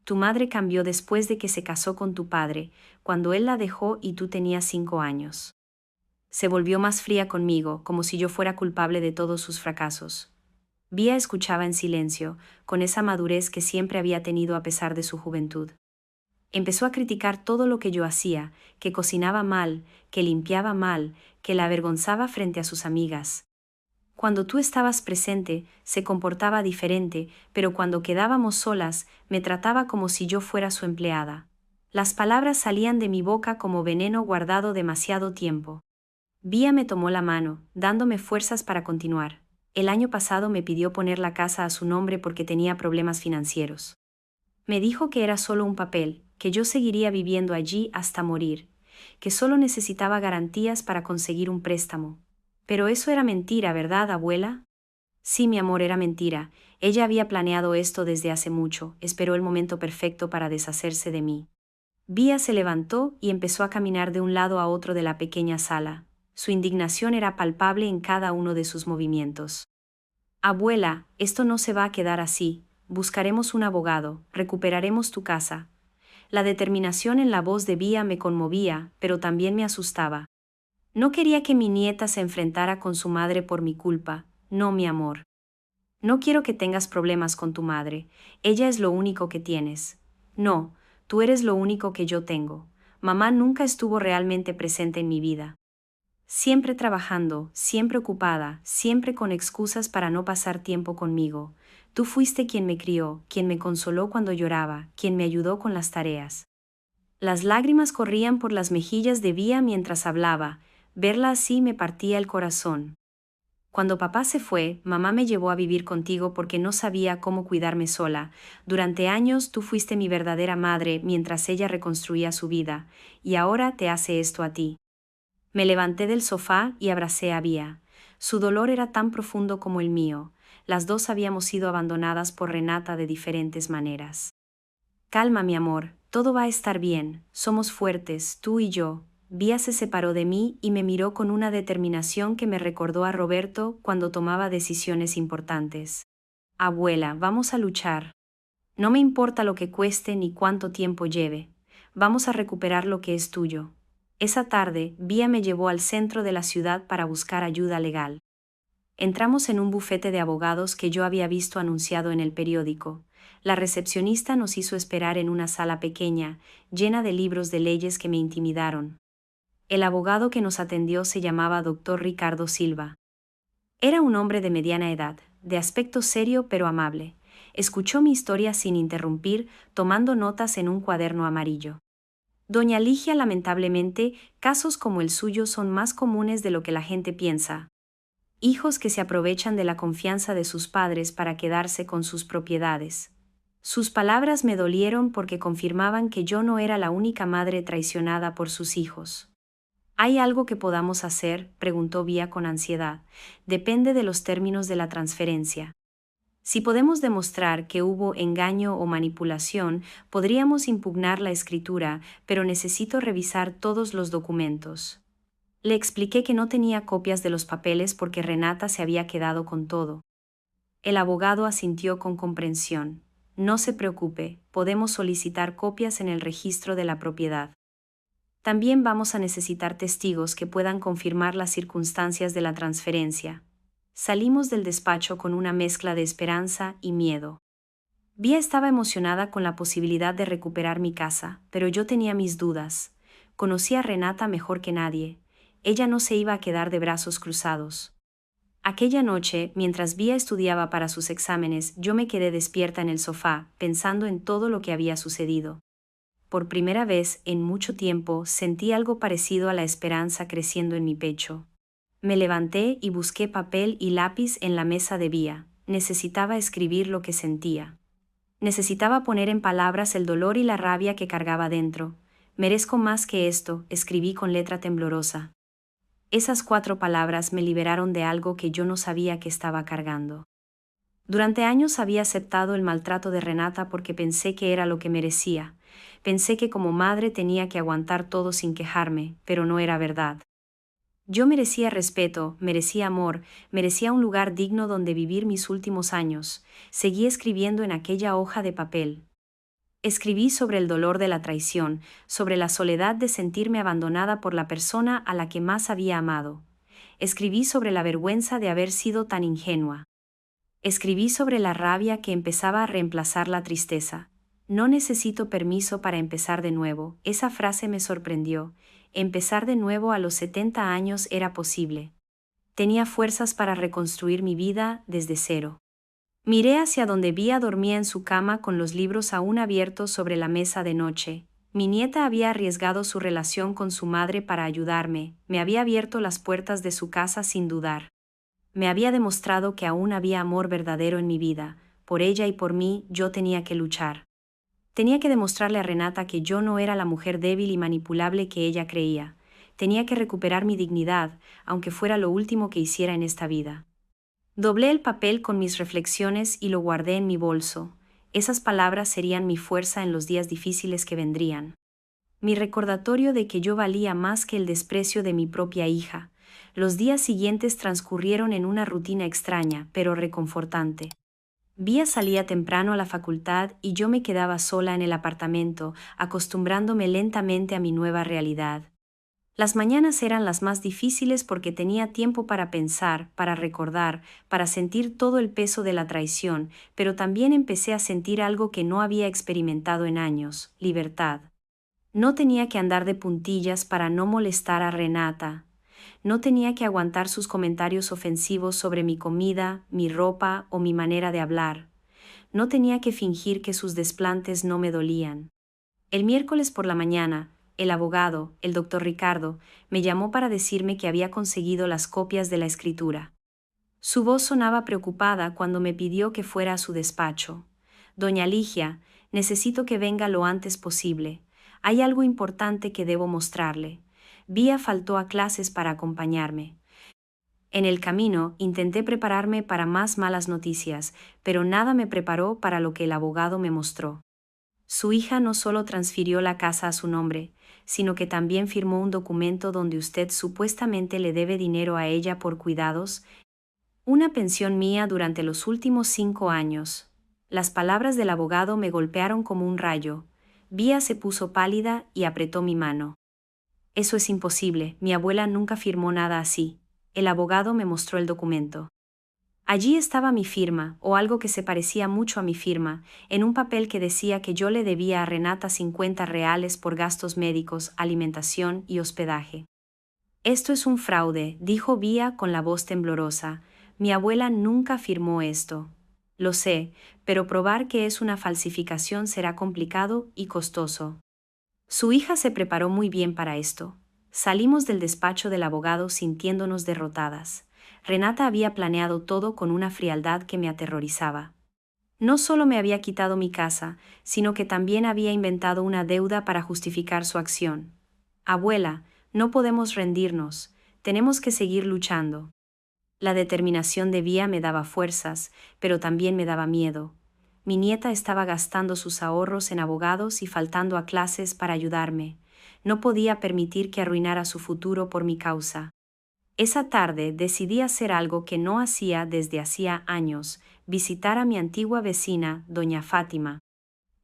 Tu madre cambió después de que se casó con tu padre, cuando él la dejó y tú tenías 5 años. Se volvió más fría conmigo, como si yo fuera culpable de todos sus fracasos. Vía escuchaba en silencio, con esa madurez que siempre había tenido a pesar de su juventud. Empezó a criticar todo lo que yo hacía, que cocinaba mal, que limpiaba mal, que la avergonzaba frente a sus amigas. Cuando tú estabas presente, se comportaba diferente, pero cuando quedábamos solas, me trataba como si yo fuera su empleada. Las palabras salían de mi boca como veneno guardado demasiado tiempo. Vía me tomó la mano, dándome fuerzas para continuar. El año pasado me pidió poner la casa a su nombre porque tenía problemas financieros. Me dijo que era solo un papel, que yo seguiría viviendo allí hasta morir, que solo necesitaba garantías para conseguir un préstamo. Pero eso era mentira, ¿verdad, abuela? Sí, mi amor, era mentira. Ella había planeado esto desde hace mucho, esperó el momento perfecto para deshacerse de mí. Vía se levantó y empezó a caminar de un lado a otro de la pequeña sala. Su indignación era palpable en cada uno de sus movimientos. Abuela, esto no se va a quedar así. Buscaremos un abogado, recuperaremos tu casa. La determinación en la voz de Vía me conmovía, pero también me asustaba. No quería que mi nieta se enfrentara con su madre por mi culpa, no, mi amor. No quiero que tengas problemas con tu madre, ella es lo único que tienes. No, tú eres lo único que yo tengo. Mamá nunca estuvo realmente presente en mi vida. Siempre trabajando, siempre ocupada, siempre con excusas para no pasar tiempo conmigo. Tú fuiste quien me crió, quien me consoló cuando lloraba, quien me ayudó con las tareas. Las lágrimas corrían por las mejillas de Vía mientras hablaba, verla así me partía el corazón. Cuando papá se fue, mamá me llevó a vivir contigo porque no sabía cómo cuidarme sola. Durante años tú fuiste mi verdadera madre mientras ella reconstruía su vida, y ahora te hace esto a ti. Me levanté del sofá y abracé a Vía. Su dolor era tan profundo como el mío. Las dos habíamos sido abandonadas por Renata de diferentes maneras. Calma, mi amor, todo va a estar bien, somos fuertes, tú y yo. Vía se separó de mí y me miró con una determinación que me recordó a Roberto cuando tomaba decisiones importantes. Abuela, vamos a luchar. No me importa lo que cueste ni cuánto tiempo lleve. Vamos a recuperar lo que es tuyo. Esa tarde, Vía me llevó al centro de la ciudad para buscar ayuda legal. Entramos en un bufete de abogados que yo había visto anunciado en el periódico. La recepcionista nos hizo esperar en una sala pequeña, llena de libros de leyes que me intimidaron. El abogado que nos atendió se llamaba Dr. Ricardo Silva. Era un hombre de mediana edad, de aspecto serio pero amable. Escuchó mi historia sin interrumpir, tomando notas en un cuaderno amarillo. Doña Ligia, lamentablemente, casos como el suyo son más comunes de lo que la gente piensa. Hijos que se aprovechan de la confianza de sus padres para quedarse con sus propiedades. Sus palabras me dolieron porque confirmaban que yo no era la única madre traicionada por sus hijos. ¿Hay algo que podamos hacer?, preguntó Vía con ansiedad. Depende de los términos de la transferencia. Si podemos demostrar que hubo engaño o manipulación, podríamos impugnar la escritura, pero necesito revisar todos los documentos. Le expliqué que no tenía copias de los papeles porque Renata se había quedado con todo. El abogado asintió con comprensión. No se preocupe, podemos solicitar copias en el registro de la propiedad. También vamos a necesitar testigos que puedan confirmar las circunstancias de la transferencia. Salimos del despacho con una mezcla de esperanza y miedo. Vía estaba emocionada con la posibilidad de recuperar mi casa, pero yo tenía mis dudas. Conocía a Renata mejor que nadie. Ella no se iba a quedar de brazos cruzados. Aquella noche, mientras Vía estudiaba para sus exámenes, yo me quedé despierta en el sofá, pensando en todo lo que había sucedido. por primera vez en mucho tiempo sentí algo parecido a la esperanza creciendo en mi pecho. Me levanté y busqué papel y lápiz en la mesa de Vía. Necesitaba escribir lo que sentía. Necesitaba poner en palabras el dolor y la rabia que cargaba dentro. Merezco más que esto, escribí con letra temblorosa. Esas 4 palabras me liberaron de algo que yo no sabía que estaba cargando. Durante años había aceptado el maltrato de Renata porque pensé que era lo que merecía. Pensé que como madre tenía que aguantar todo sin quejarme, pero no era verdad. Yo merecía respeto, merecía amor, merecía un lugar digno donde vivir mis últimos años. Seguí escribiendo en aquella hoja de papel. Escribí sobre el dolor de la traición, sobre la soledad de sentirme abandonada por la persona a la que más había amado. Escribí sobre la vergüenza de haber sido tan ingenua. Escribí sobre la rabia que empezaba a reemplazar la tristeza. No necesito permiso para empezar de nuevo. Esa frase me sorprendió. Empezar de nuevo a los 70 años era posible. Tenía fuerzas para reconstruir mi vida desde cero. Miré hacia donde Vía dormía en su cama con los libros aún abiertos sobre la mesa de noche. Mi nieta había arriesgado su relación con su madre para ayudarme, me había abierto las puertas de su casa sin dudar. Me había demostrado que aún había amor verdadero en mi vida. Por ella y por mí yo tenía que luchar. Tenía que demostrarle a Renata que yo no era la mujer débil y manipulable que ella creía. Tenía que recuperar mi dignidad, aunque fuera lo último que hiciera en esta vida. Doblé el papel con mis reflexiones y lo guardé en mi bolso. Esas palabras serían mi fuerza en los días difíciles que vendrían. Mi recordatorio de que yo valía más que el desprecio de mi propia hija. Los días siguientes transcurrieron en una rutina extraña, pero reconfortante. Vía salía temprano a la facultad y yo me quedaba sola en el apartamento, acostumbrándome lentamente a mi nueva realidad. Las mañanas eran las más difíciles porque tenía tiempo para pensar, para recordar, para sentir todo el peso de la traición, pero también empecé a sentir algo que no había experimentado en años: libertad. No tenía que andar de puntillas para no molestar a Renata. No tenía que aguantar sus comentarios ofensivos sobre mi comida, mi ropa o mi manera de hablar. No tenía que fingir que sus desplantes no me dolían. El miércoles por la mañana, el abogado, el doctor Ricardo, me llamó para decirme que había conseguido las copias de la escritura. Su voz sonaba preocupada cuando me pidió que fuera a su despacho. Doña Ligia, necesito que venga lo antes posible. Hay algo importante que debo mostrarle. Vía faltó a clases para acompañarme. En el camino intenté prepararme para más malas noticias, pero nada me preparó para lo que el abogado me mostró. Su hija no solo transfirió la casa a su nombre, sino que también firmó un documento donde usted supuestamente le debe dinero a ella por cuidados, una pensión mía durante los últimos 5 años. Las palabras del abogado me golpearon como un rayo. Vía se puso pálida y apretó mi mano. Eso es imposible, mi abuela nunca firmó nada así. El abogado me mostró el documento. Allí estaba mi firma, o algo que se parecía mucho a mi firma, en un papel que decía que yo le debía a Renata 50 reales por gastos médicos, alimentación y hospedaje. Esto es un fraude, dijo Vía con la voz temblorosa. Mi abuela nunca firmó esto. Lo sé, pero probar que es una falsificación será complicado y costoso. Su hija se preparó muy bien para esto. Salimos del despacho del abogado sintiéndonos derrotadas. Renata había planeado todo con una frialdad que me aterrorizaba. No solo me había quitado mi casa, sino que también había inventado una deuda para justificar su acción. Abuela, no podemos rendirnos, tenemos que seguir luchando. La determinación de Vía me daba fuerzas, pero también me daba miedo. Mi nieta estaba gastando sus ahorros en abogados y faltando a clases para ayudarme. No podía permitir que arruinara su futuro por mi causa. Esa tarde decidí hacer algo que no hacía desde hacía años: visitar a mi antigua vecina, doña Fátima.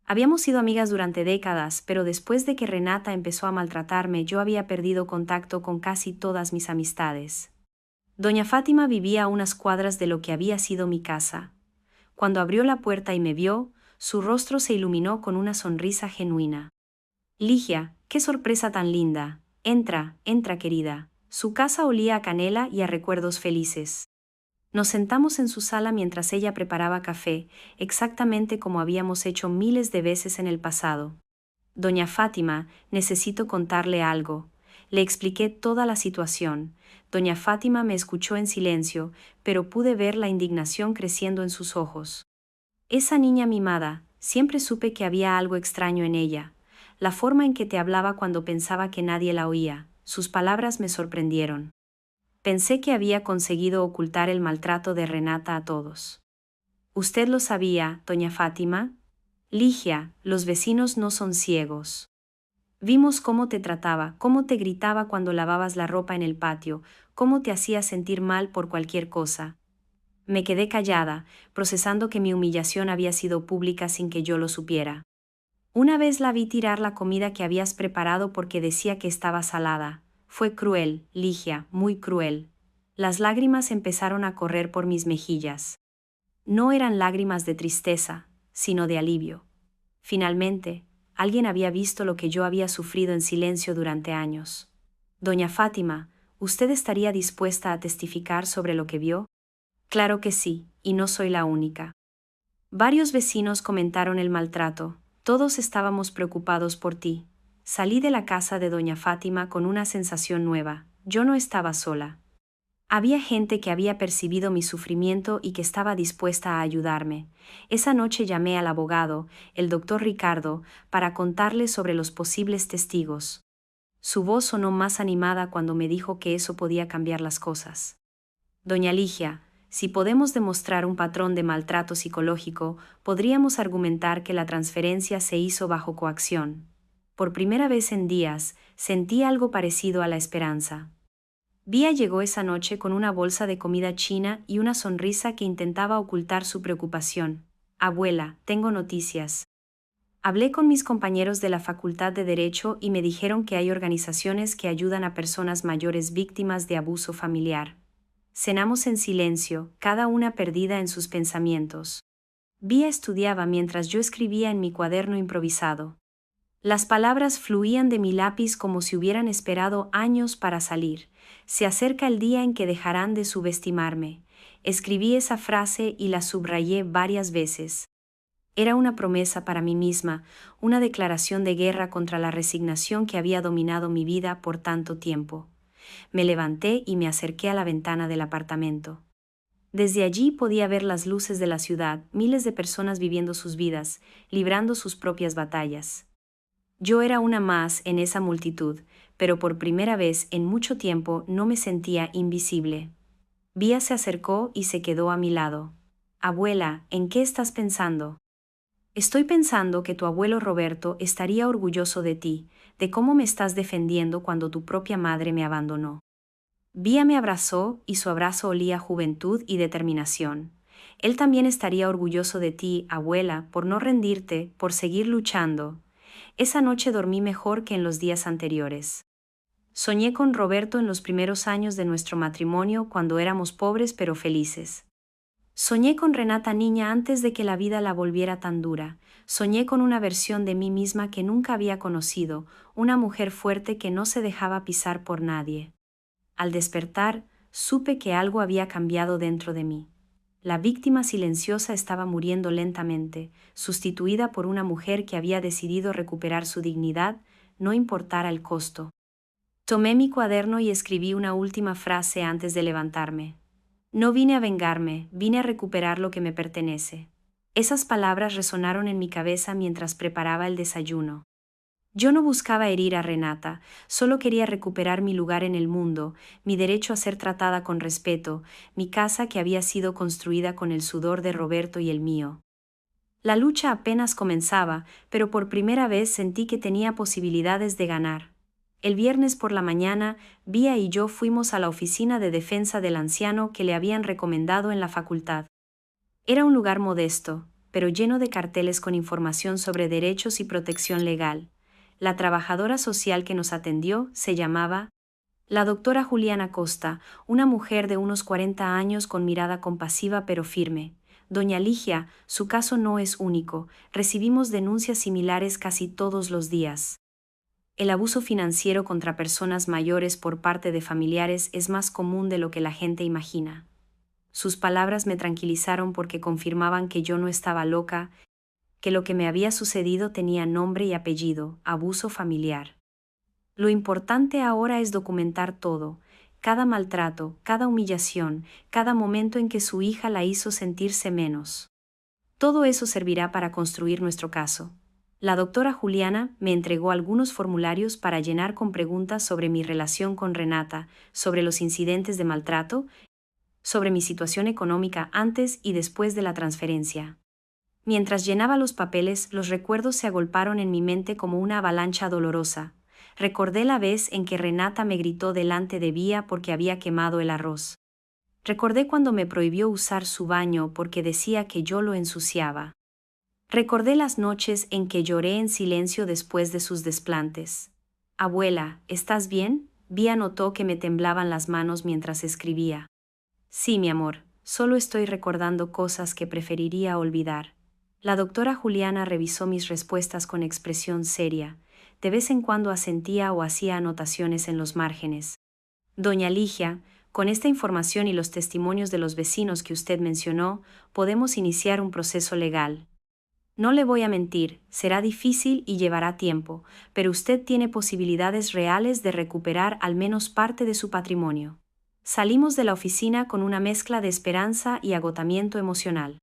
Habíamos sido amigas durante décadas, pero después de que Renata empezó a maltratarme, yo había perdido contacto con casi todas mis amistades. Doña Fátima vivía a unas cuadras de lo que había sido mi casa. Cuando abrió la puerta y me vio, su rostro se iluminó con una sonrisa genuina. Ligia, qué sorpresa tan linda. Entra, entra, querida. Su casa olía a canela y a recuerdos felices. Nos sentamos en su sala mientras ella preparaba café, exactamente como habíamos hecho miles de veces en el pasado. Doña Fátima, necesito contarle algo. Le expliqué toda la situación. Doña Fátima me escuchó en silencio, pero pude ver la indignación creciendo en sus ojos. Esa niña mimada, siempre supe que había algo extraño en ella. La forma en que te hablaba cuando pensaba que nadie la oía, sus palabras me sorprendieron. Pensé que había conseguido ocultar el maltrato de Renata a todos. ¿Usted lo sabía, doña Fátima? Ligia, los vecinos no son ciegos. Vimos cómo te trataba, cómo te gritaba cuando lavabas la ropa en el patio, cómo te hacía sentir mal por cualquier cosa. Me quedé callada, procesando que mi humillación había sido pública sin que yo lo supiera. Una vez la vi tirar la comida que habías preparado porque decía que estaba salada. Fue cruel, Ligia, muy cruel. Las lágrimas empezaron a correr por mis mejillas. No eran lágrimas de tristeza, sino de alivio. Finalmente, alguien había visto lo que yo había sufrido en silencio durante años. Doña Fátima, ¿usted estaría dispuesta a testificar sobre lo que vio? Claro que sí, y no soy la única. Varios vecinos comentaron el maltrato, todos estábamos preocupados por ti. Salí de la casa de doña Fátima con una sensación nueva, yo no estaba sola. Había gente que había percibido mi sufrimiento y que estaba dispuesta a ayudarme. Esa noche llamé al abogado, el doctor Ricardo, para contarle sobre los posibles testigos. Su voz sonó más animada cuando me dijo que eso podía cambiar las cosas. Doña Ligia, si podemos demostrar un patrón de maltrato psicológico, podríamos argumentar que la transferencia se hizo bajo coacción. Por primera vez en días, sentí algo parecido a la esperanza. Vía llegó esa noche con una bolsa de comida china y una sonrisa que intentaba ocultar su preocupación. Abuela, tengo noticias. Hablé con mis compañeros de la Facultad de Derecho y me dijeron que hay organizaciones que ayudan a personas mayores víctimas de abuso familiar. Cenamos en silencio, cada una perdida en sus pensamientos. Vía estudiaba mientras yo escribía en mi cuaderno improvisado. Las palabras fluían de mi lápiz como si hubieran esperado años para salir. Se acerca el día en que dejarán de subestimarme. Escribí esa frase y la subrayé varias veces. Era una promesa para mí misma, una declaración de guerra contra la resignación que había dominado mi vida por tanto tiempo. Me levanté y me acerqué a la ventana del apartamento. Desde allí podía ver las luces de la ciudad, miles de personas viviendo sus vidas, librando sus propias batallas. Yo era una más en esa multitud, pero por primera vez en mucho tiempo no me sentía invisible. Vía se acercó y se quedó a mi lado. Abuela, ¿en qué estás pensando? Estoy pensando que tu abuelo Roberto estaría orgulloso de ti, de cómo me estás defendiendo cuando tu propia madre me abandonó. Vía me abrazó y su abrazo olía a juventud y determinación. Él también estaría orgulloso de ti, abuela, por no rendirte, por seguir luchando. Esa noche dormí mejor que en los días anteriores. Soñé con Roberto en los primeros años de nuestro matrimonio cuando éramos pobres pero felices. Soñé con Renata niña antes de que la vida la volviera tan dura. Soñé con una versión de mí misma que nunca había conocido, una mujer fuerte que no se dejaba pisar por nadie. Al despertar, supe que algo había cambiado dentro de mí. La víctima silenciosa estaba muriendo lentamente, sustituida por una mujer que había decidido recuperar su dignidad, no importara el costo. Tomé mi cuaderno y escribí una última frase antes de levantarme. No vine a vengarme, vine a recuperar lo que me pertenece. Esas palabras resonaron en mi cabeza mientras preparaba el desayuno. Yo no buscaba herir a Renata, solo quería recuperar mi lugar en el mundo, mi derecho a ser tratada con respeto, mi casa que había sido construida con el sudor de Roberto y el mío. La lucha apenas comenzaba, pero por primera vez sentí que tenía posibilidades de ganar. El viernes por la mañana, Vía y yo fuimos a la oficina de defensa del anciano que le habían recomendado en la facultad. Era un lugar modesto, pero lleno de carteles con información sobre derechos y protección legal. La trabajadora social que nos atendió se llamaba la doctora Juliana Costa, una mujer de unos 40 años con mirada compasiva pero firme. Doña Ligia, su caso no es único, recibimos denuncias similares casi todos los días. El abuso financiero contra personas mayores por parte de familiares es más común de lo que la gente imagina. Sus palabras me tranquilizaron porque confirmaban que yo no estaba loca que lo que me había sucedido tenía nombre y apellido: abuso familiar. Lo importante ahora es documentar todo, cada maltrato, cada humillación, cada momento en que su hija la hizo sentirse menos. Todo eso servirá para construir nuestro caso. La doctora Juliana me entregó algunos formularios para llenar con preguntas sobre mi relación con Renata, sobre los incidentes de maltrato, sobre mi situación económica antes y después de la transferencia. Mientras llenaba los papeles, los recuerdos se agolparon en mi mente como una avalancha dolorosa. Recordé la vez en que Renata me gritó delante de Vía porque había quemado el arroz. Recordé cuando me prohibió usar su baño porque decía que yo lo ensuciaba. Recordé las noches en que lloré en silencio después de sus desplantes. Abuela, ¿estás bien? Vía notó que me temblaban las manos mientras escribía. Sí, mi amor, solo estoy recordando cosas que preferiría olvidar. La doctora Juliana revisó mis respuestas con expresión seria. De vez en cuando asentía o hacía anotaciones en los márgenes. Doña Ligia, con esta información y los testimonios de los vecinos que usted mencionó, podemos iniciar un proceso legal. No le voy a mentir, será difícil y llevará tiempo, pero usted tiene posibilidades reales de recuperar al menos parte de su patrimonio. Salimos de la oficina con una mezcla de esperanza y agotamiento emocional.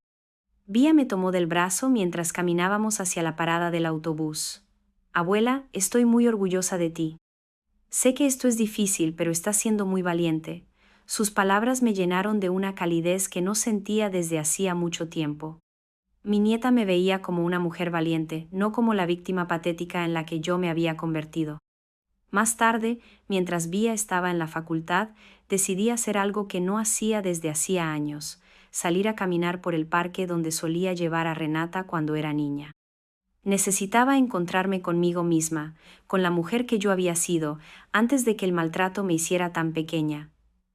Vía me tomó del brazo mientras caminábamos hacia la parada del autobús. Abuela, estoy muy orgullosa de ti. Sé que esto es difícil, pero estás siendo muy valiente. Sus palabras me llenaron de una calidez que no sentía desde hacía mucho tiempo. Mi nieta me veía como una mujer valiente, no como la víctima patética en la que yo me había convertido. Más tarde, mientras Vía estaba en la facultad, decidí hacer algo que no hacía desde hacía años: salir a caminar por el parque donde solía llevar a Renata cuando era niña. Necesitaba encontrarme conmigo misma, con la mujer que yo había sido, antes de que el maltrato me hiciera tan pequeña.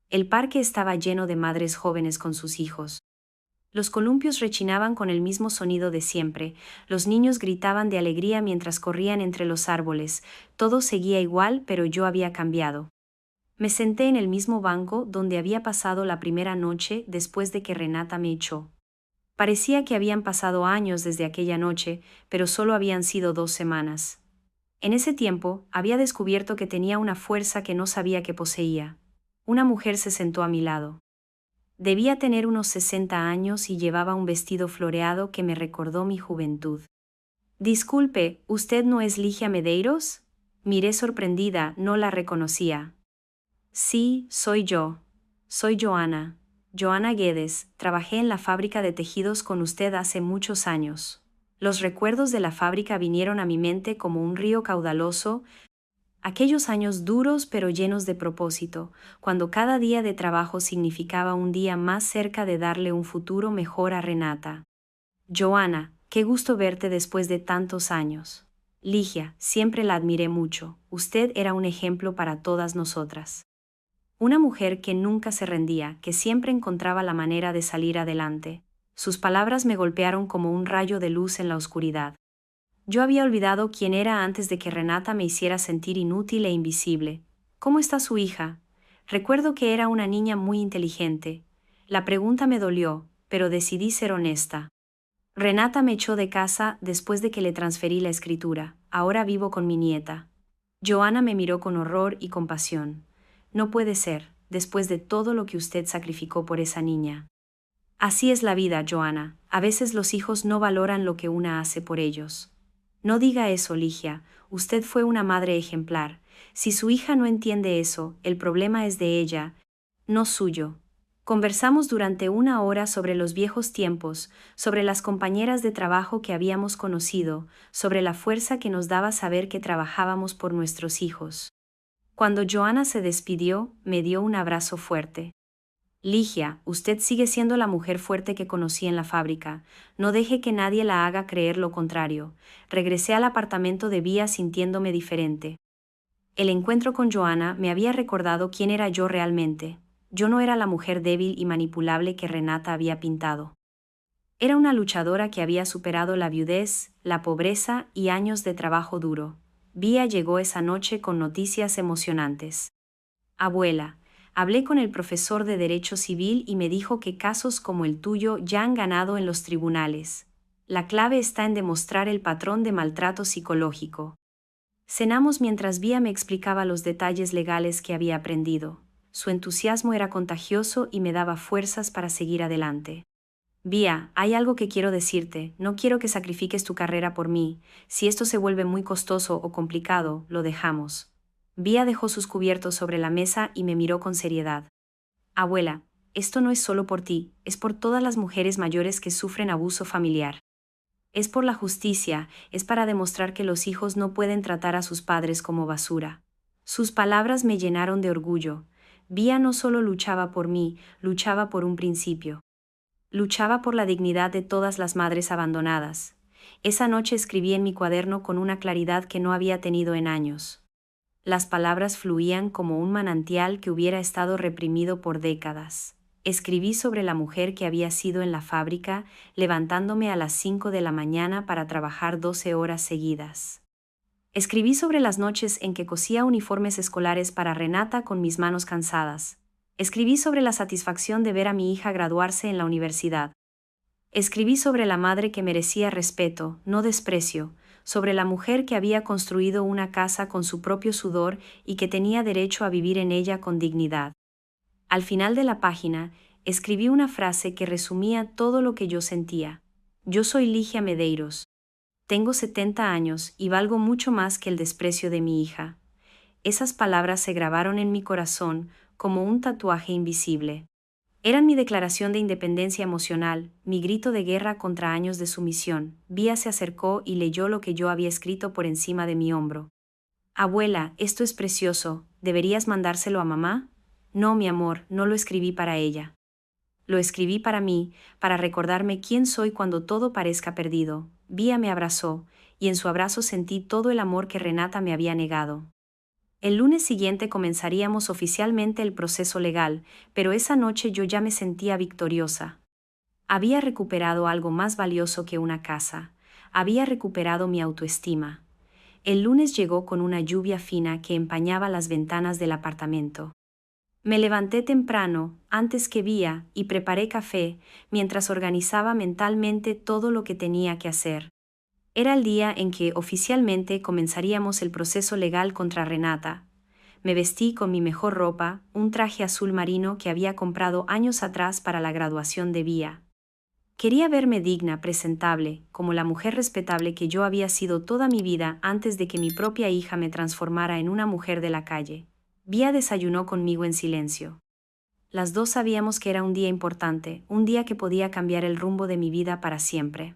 El parque estaba lleno de madres jóvenes con sus hijos. Los columpios rechinaban con el mismo sonido de siempre, los niños gritaban de alegría mientras corrían entre los árboles, todo seguía igual, pero yo había cambiado. Me senté en el mismo banco donde había pasado la primera noche después de que Renata me echó. Parecía que habían pasado años desde aquella noche, pero solo habían sido 2 semanas. En ese tiempo, había descubierto que tenía una fuerza que no sabía que poseía. Una mujer se sentó a mi lado. Debía tener unos 60 años y llevaba un vestido floreado que me recordó mi juventud. Disculpe, ¿usted no es Ligia Medeiros? Miré sorprendida, no la reconocía. Sí, soy yo. Soy Joana. Joana Guedes, trabajé en la fábrica de tejidos con usted hace muchos años. Los recuerdos de la fábrica vinieron a mi mente como un río caudaloso, aquellos años duros pero llenos de propósito, cuando cada día de trabajo significaba un día más cerca de darle un futuro mejor a Renata. Joana, qué gusto verte después de tantos años. Ligia, siempre la admiré mucho, usted era un ejemplo para todas nosotras. Una mujer que nunca se rendía, que siempre encontraba la manera de salir adelante. Sus palabras me golpearon como un rayo de luz en la oscuridad. Yo había olvidado quién era antes de que Renata me hiciera sentir inútil e invisible. ¿Cómo está su hija? Recuerdo que era una niña muy inteligente. La pregunta me dolió, pero decidí ser honesta. Renata me echó de casa después de que le transferí la escritura. Ahora vivo con mi nieta. Joana me miró con horror y compasión. No puede ser, después de todo lo que usted sacrificó por esa niña. Así es la vida, Joana. A veces los hijos no valoran lo que una hace por ellos. No diga eso, Ligia. Usted fue una madre ejemplar. Si su hija no entiende eso, el problema es de ella, no suyo. Conversamos durante 1 hora sobre los viejos tiempos, sobre las compañeras de trabajo que habíamos conocido, sobre la fuerza que nos daba saber que trabajábamos por nuestros hijos. Cuando Joana se despidió, me dio un abrazo fuerte. Ligia, usted sigue siendo la mujer fuerte que conocí en la fábrica. No deje que nadie la haga creer lo contrario. Regresé al apartamento de Vía sintiéndome diferente. El encuentro con Joana me había recordado quién era yo realmente. Yo no era la mujer débil y manipulable que Renata había pintado. Era una luchadora que había superado la viudez, la pobreza y años de trabajo duro. Vía llegó esa noche con noticias emocionantes. Abuela, hablé con el profesor de Derecho Civil y me dijo que casos como el tuyo ya han ganado en los tribunales. La clave está en demostrar el patrón de maltrato psicológico. Cenamos mientras Vía me explicaba los detalles legales que había aprendido. Su entusiasmo era contagioso y me daba fuerzas para seguir adelante. Vía, hay algo que quiero decirte, no quiero que sacrifiques tu carrera por mí, si esto se vuelve muy costoso o complicado, lo dejamos. Vía dejó sus cubiertos sobre la mesa y me miró con seriedad. Abuela, esto no es solo por ti, es por todas las mujeres mayores que sufren abuso familiar. Es por la justicia, es para demostrar que los hijos no pueden tratar a sus padres como basura. Sus palabras me llenaron de orgullo. Vía no solo luchaba por mí, luchaba por un principio. Luchaba por la dignidad de todas las madres abandonadas. Esa noche escribí en mi cuaderno con una claridad que no había tenido en años. Las palabras fluían como un manantial que hubiera estado reprimido por décadas. Escribí sobre la mujer que había sido en la fábrica, levantándome a las 5 de la mañana para trabajar 12 horas seguidas. Escribí sobre las noches en que cosía uniformes escolares para Renata con mis manos cansadas. Escribí sobre la satisfacción de ver a mi hija graduarse en la universidad. Escribí sobre la madre que merecía respeto, no desprecio, sobre la mujer que había construido una casa con su propio sudor y que tenía derecho a vivir en ella con dignidad. Al final de la página, escribí una frase que resumía todo lo que yo sentía. Yo soy Ligia Medeiros. Tengo 70 años y valgo mucho más que el desprecio de mi hija. Esas palabras se grabaron en mi corazón como un tatuaje invisible. Eran mi declaración de independencia emocional, mi grito de guerra contra años de sumisión. Vía se acercó y leyó lo que yo había escrito por encima de mi hombro. Abuela, esto es precioso, ¿deberías mandárselo a mamá? No, mi amor, no lo escribí para ella. Lo escribí para mí, para recordarme quién soy cuando todo parezca perdido. Vía me abrazó, y en su abrazo sentí todo el amor que Renata me había negado. El lunes siguiente comenzaríamos oficialmente el proceso legal, pero esa noche yo ya me sentía victoriosa. Había recuperado algo más valioso que una casa. Había recuperado mi autoestima. El lunes llegó con una lluvia fina que empañaba las ventanas del apartamento. Me levanté temprano, antes que Vía, y preparé café, mientras organizaba mentalmente todo lo que tenía que hacer. Era el día en que oficialmente comenzaríamos el proceso legal contra Renata. Me vestí con mi mejor ropa, un traje azul marino que había comprado años atrás para la graduación de Vía. Quería verme digna, presentable, como la mujer respetable que yo había sido toda mi vida antes de que mi propia hija me transformara en una mujer de la calle. Vía desayunó conmigo en silencio. Las dos sabíamos que era un día importante, un día que podía cambiar el rumbo de mi vida para siempre.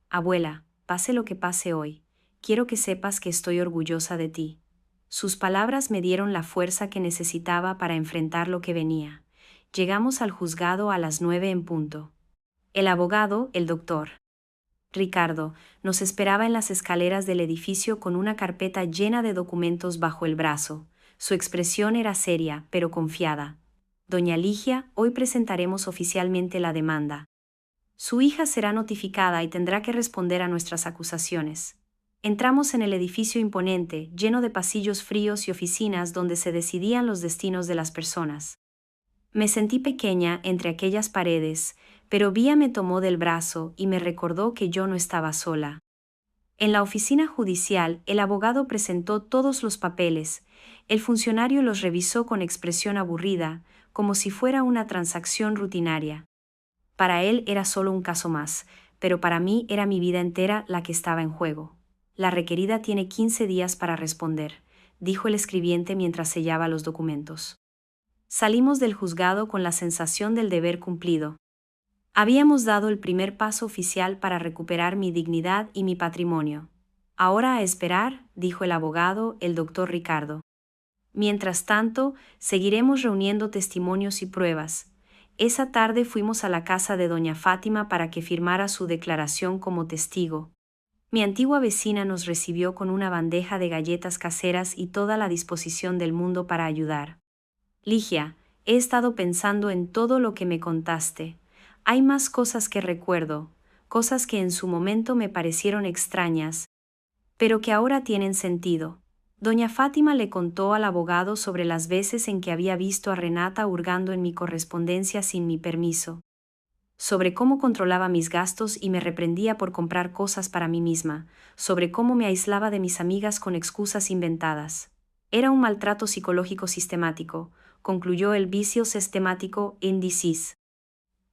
Abuela, pase lo que pase hoy, quiero que sepas que estoy orgullosa de ti. Sus palabras me dieron la fuerza que necesitaba para enfrentar lo que venía. Llegamos al juzgado a las 9 en punto. El abogado, el doctor Ricardo, nos esperaba en las escaleras del edificio con una carpeta llena de documentos bajo el brazo. Su expresión era seria, pero confiada. Doña Ligia, hoy presentaremos oficialmente la demanda. Su hija será notificada y tendrá que responder a nuestras acusaciones. Entramos en el edificio imponente, lleno de pasillos fríos y oficinas donde se decidían los destinos de las personas. Me sentí pequeña entre aquellas paredes, pero Vía me tomó del brazo y me recordó que yo no estaba sola. En la oficina judicial, el abogado presentó todos los papeles. El funcionario los revisó con expresión aburrida, como si fuera una transacción rutinaria. Para él era solo un caso más, pero para mí era mi vida entera la que estaba en juego. La requerida tiene 15 días para responder, dijo el escribiente mientras sellaba los documentos. Salimos del juzgado con la sensación del deber cumplido. Habíamos dado el primer paso oficial para recuperar mi dignidad y mi patrimonio. Ahora a esperar, dijo el abogado, el doctor Ricardo. Mientras tanto, seguiremos reuniendo testimonios y pruebas. Esa tarde fuimos a la casa de doña Fátima para que firmara su declaración como testigo. Mi antigua vecina nos recibió con una bandeja de galletas caseras y toda la disposición del mundo para ayudar. Ligia, he estado pensando en todo lo que me contaste. Hay más cosas que recuerdo, cosas que en su momento me parecieron extrañas, pero que ahora tienen sentido. Doña Fátima le contó al abogado sobre las veces en que había visto a Renata hurgando en mi correspondencia sin mi permiso. sobre cómo controlaba mis gastos y me reprendía por comprar cosas para mí misma, sobre cómo me aislaba de mis amigas con excusas inventadas. Era un maltrato psicológico sistemático, concluyó el vicio sistemático Indicis.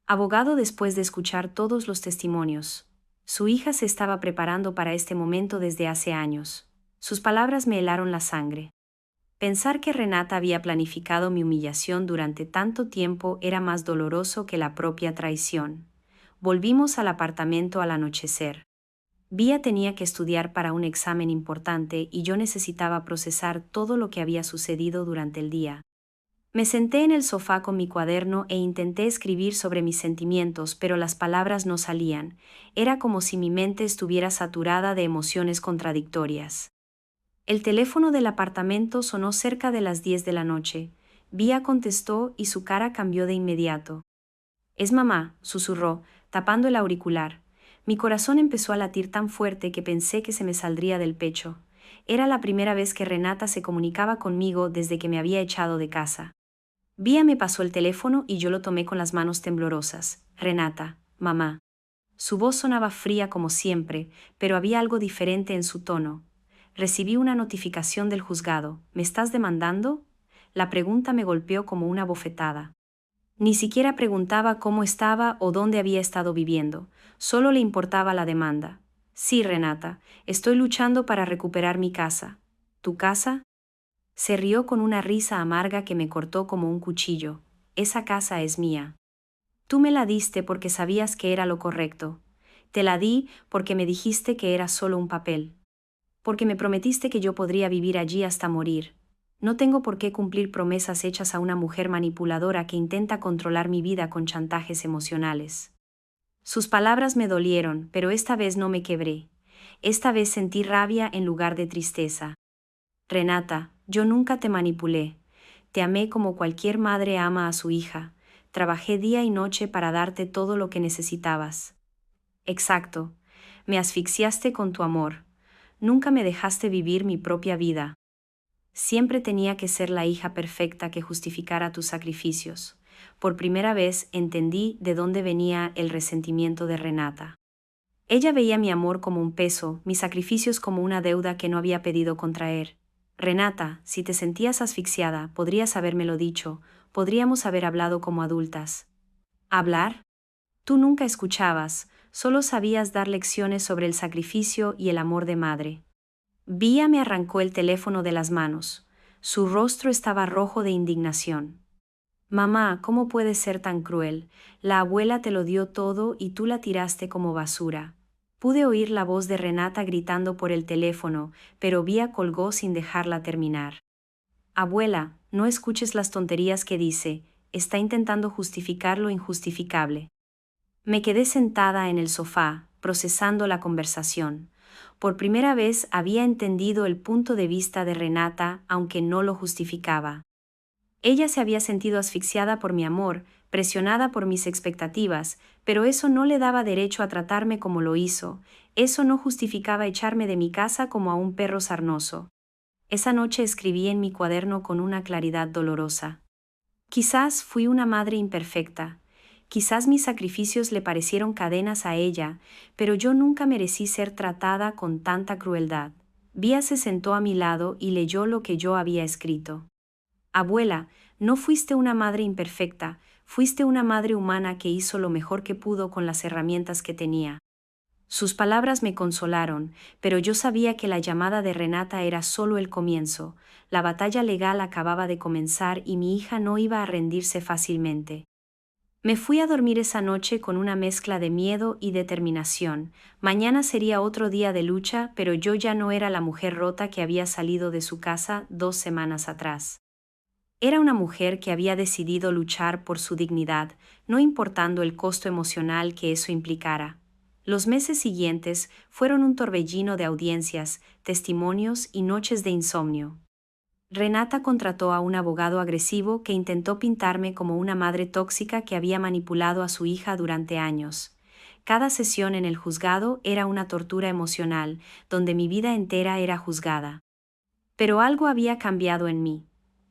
Abogado después de escuchar todos los testimonios. Su hija se estaba preparando para este momento desde hace años. Sus palabras me helaron la sangre. Pensar que Renata había planificado mi humillación durante tanto tiempo era más doloroso que la propia traición. Volvimos al apartamento al anochecer. Vía tenía que estudiar para un examen importante y yo necesitaba procesar todo lo que había sucedido durante el día. Me senté en el sofá con mi cuaderno e intenté escribir sobre mis sentimientos, pero las palabras no salían. Era como si mi mente estuviera saturada de emociones contradictorias. El teléfono del apartamento sonó cerca de las 10 de la noche. Vía contestó y su cara cambió de inmediato. «Es mamá», susurró, tapando el auricular. Mi corazón empezó a latir tan fuerte que pensé que se me saldría del pecho. Era la primera vez que Renata se comunicaba conmigo desde que me había echado de casa. Vía me pasó el teléfono y yo lo tomé con las manos temblorosas. «Renata, mamá». Su voz sonaba fría como siempre, pero había algo diferente en su tono. Recibí una notificación del juzgado. «¿Me estás demandando?». La pregunta me golpeó como una bofetada. Ni siquiera preguntaba cómo estaba o dónde había estado viviendo, solo le importaba la demanda. «Sí, Renata, estoy luchando para recuperar mi casa». «¿Tu casa?». Se rió con una risa amarga que me cortó como un cuchillo. «Esa casa es mía. Tú me la diste porque sabías que era lo correcto. Te la di porque me dijiste que era solo un papel. Porque me prometiste que yo podría vivir allí hasta morir. No tengo por qué cumplir promesas hechas a una mujer manipuladora que intenta controlar mi vida con chantajes emocionales». Sus palabras me dolieron, pero esta vez no me quebré. Esta vez sentí rabia en lugar de tristeza. «Renata, yo nunca te manipulé. Te amé como cualquier madre ama a su hija. Trabajé día y noche para darte todo lo que necesitabas». «Exacto. Me asfixiaste con tu amor. Nunca me dejaste vivir mi propia vida. Siempre tenía que ser la hija perfecta que justificara tus sacrificios». Por primera vez entendí de dónde venía el resentimiento de Renata. Ella veía mi amor como un peso, mis sacrificios como una deuda que no había pedido contraer. «Renata, si te sentías asfixiada, podrías habérmelo dicho, podríamos haber hablado como adultas». «¿Hablar?». Tú nunca escuchabas, solo sabías dar lecciones sobre el sacrificio y el amor de madre. Vía me arrancó el teléfono de las manos. Su rostro estaba rojo de indignación. «Mamá, ¿cómo puedes ser tan cruel? La abuela te lo dio todo y tú la tiraste como basura». Pude oír la voz de Renata gritando por el teléfono, pero Vía colgó sin dejarla terminar. «Abuela, no escuches las tonterías que dice, está intentando justificar lo injustificable». Me quedé sentada en el sofá, procesando la conversación. Por primera vez había entendido el punto de vista de Renata, aunque no lo justificaba. Ella se había sentido asfixiada por mi amor, presionada por mis expectativas, pero eso no le daba derecho a tratarme como lo hizo, eso no justificaba echarme de mi casa como a un perro sarnoso. Esa noche escribí en mi cuaderno con una claridad dolorosa. Quizás fui una madre imperfecta, quizás mis sacrificios le parecieron cadenas a ella, pero yo nunca merecí ser tratada con tanta crueldad. Vía se sentó a mi lado y leyó lo que yo había escrito. «Abuela, no fuiste una madre imperfecta, fuiste una madre humana que hizo lo mejor que pudo con las herramientas que tenía». Sus palabras me consolaron, pero yo sabía que la llamada de Renata era solo el comienzo. La batalla legal acababa de comenzar y mi hija no iba a rendirse fácilmente. Me fui a dormir esa noche con una mezcla de miedo y determinación. Mañana sería otro día de lucha, pero yo ya no era la mujer rota que había salido de su casa 2 semanas atrás. Era una mujer que había decidido luchar por su dignidad, no importando el costo emocional que eso implicara. Los meses siguientes fueron un torbellino de audiencias, testimonios y noches de insomnio. Renata contrató a un abogado agresivo que intentó pintarme como una madre tóxica que había manipulado a su hija durante años. Cada sesión en el juzgado era una tortura emocional, donde mi vida entera era juzgada. Pero algo había cambiado en mí.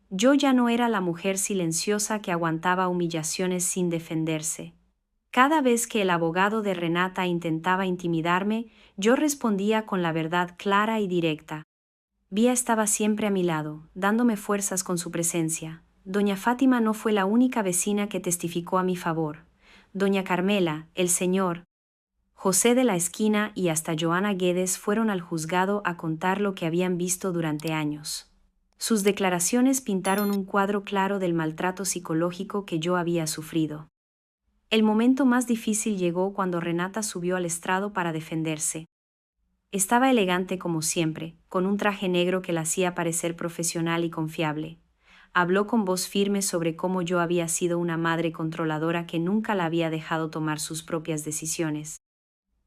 Yo ya no era la mujer silenciosa que aguantaba humillaciones sin defenderse. Cada vez que el abogado de Renata intentaba intimidarme, yo respondía con la verdad clara y directa. Vía estaba siempre a mi lado, dándome fuerzas con su presencia. Doña Fátima no fue la única vecina que testificó a mi favor. Doña Carmela, el señor José de la esquina y hasta Joana Guedes fueron al juzgado a contar lo que habían visto durante años. Sus declaraciones pintaron un cuadro claro del maltrato psicológico que yo había sufrido. El momento más difícil llegó cuando Renata subió al estrado para defenderse. Estaba elegante como siempre, con un traje negro que la hacía parecer profesional y confiable. Habló con voz firme sobre cómo yo había sido una madre controladora que nunca la había dejado tomar sus propias decisiones.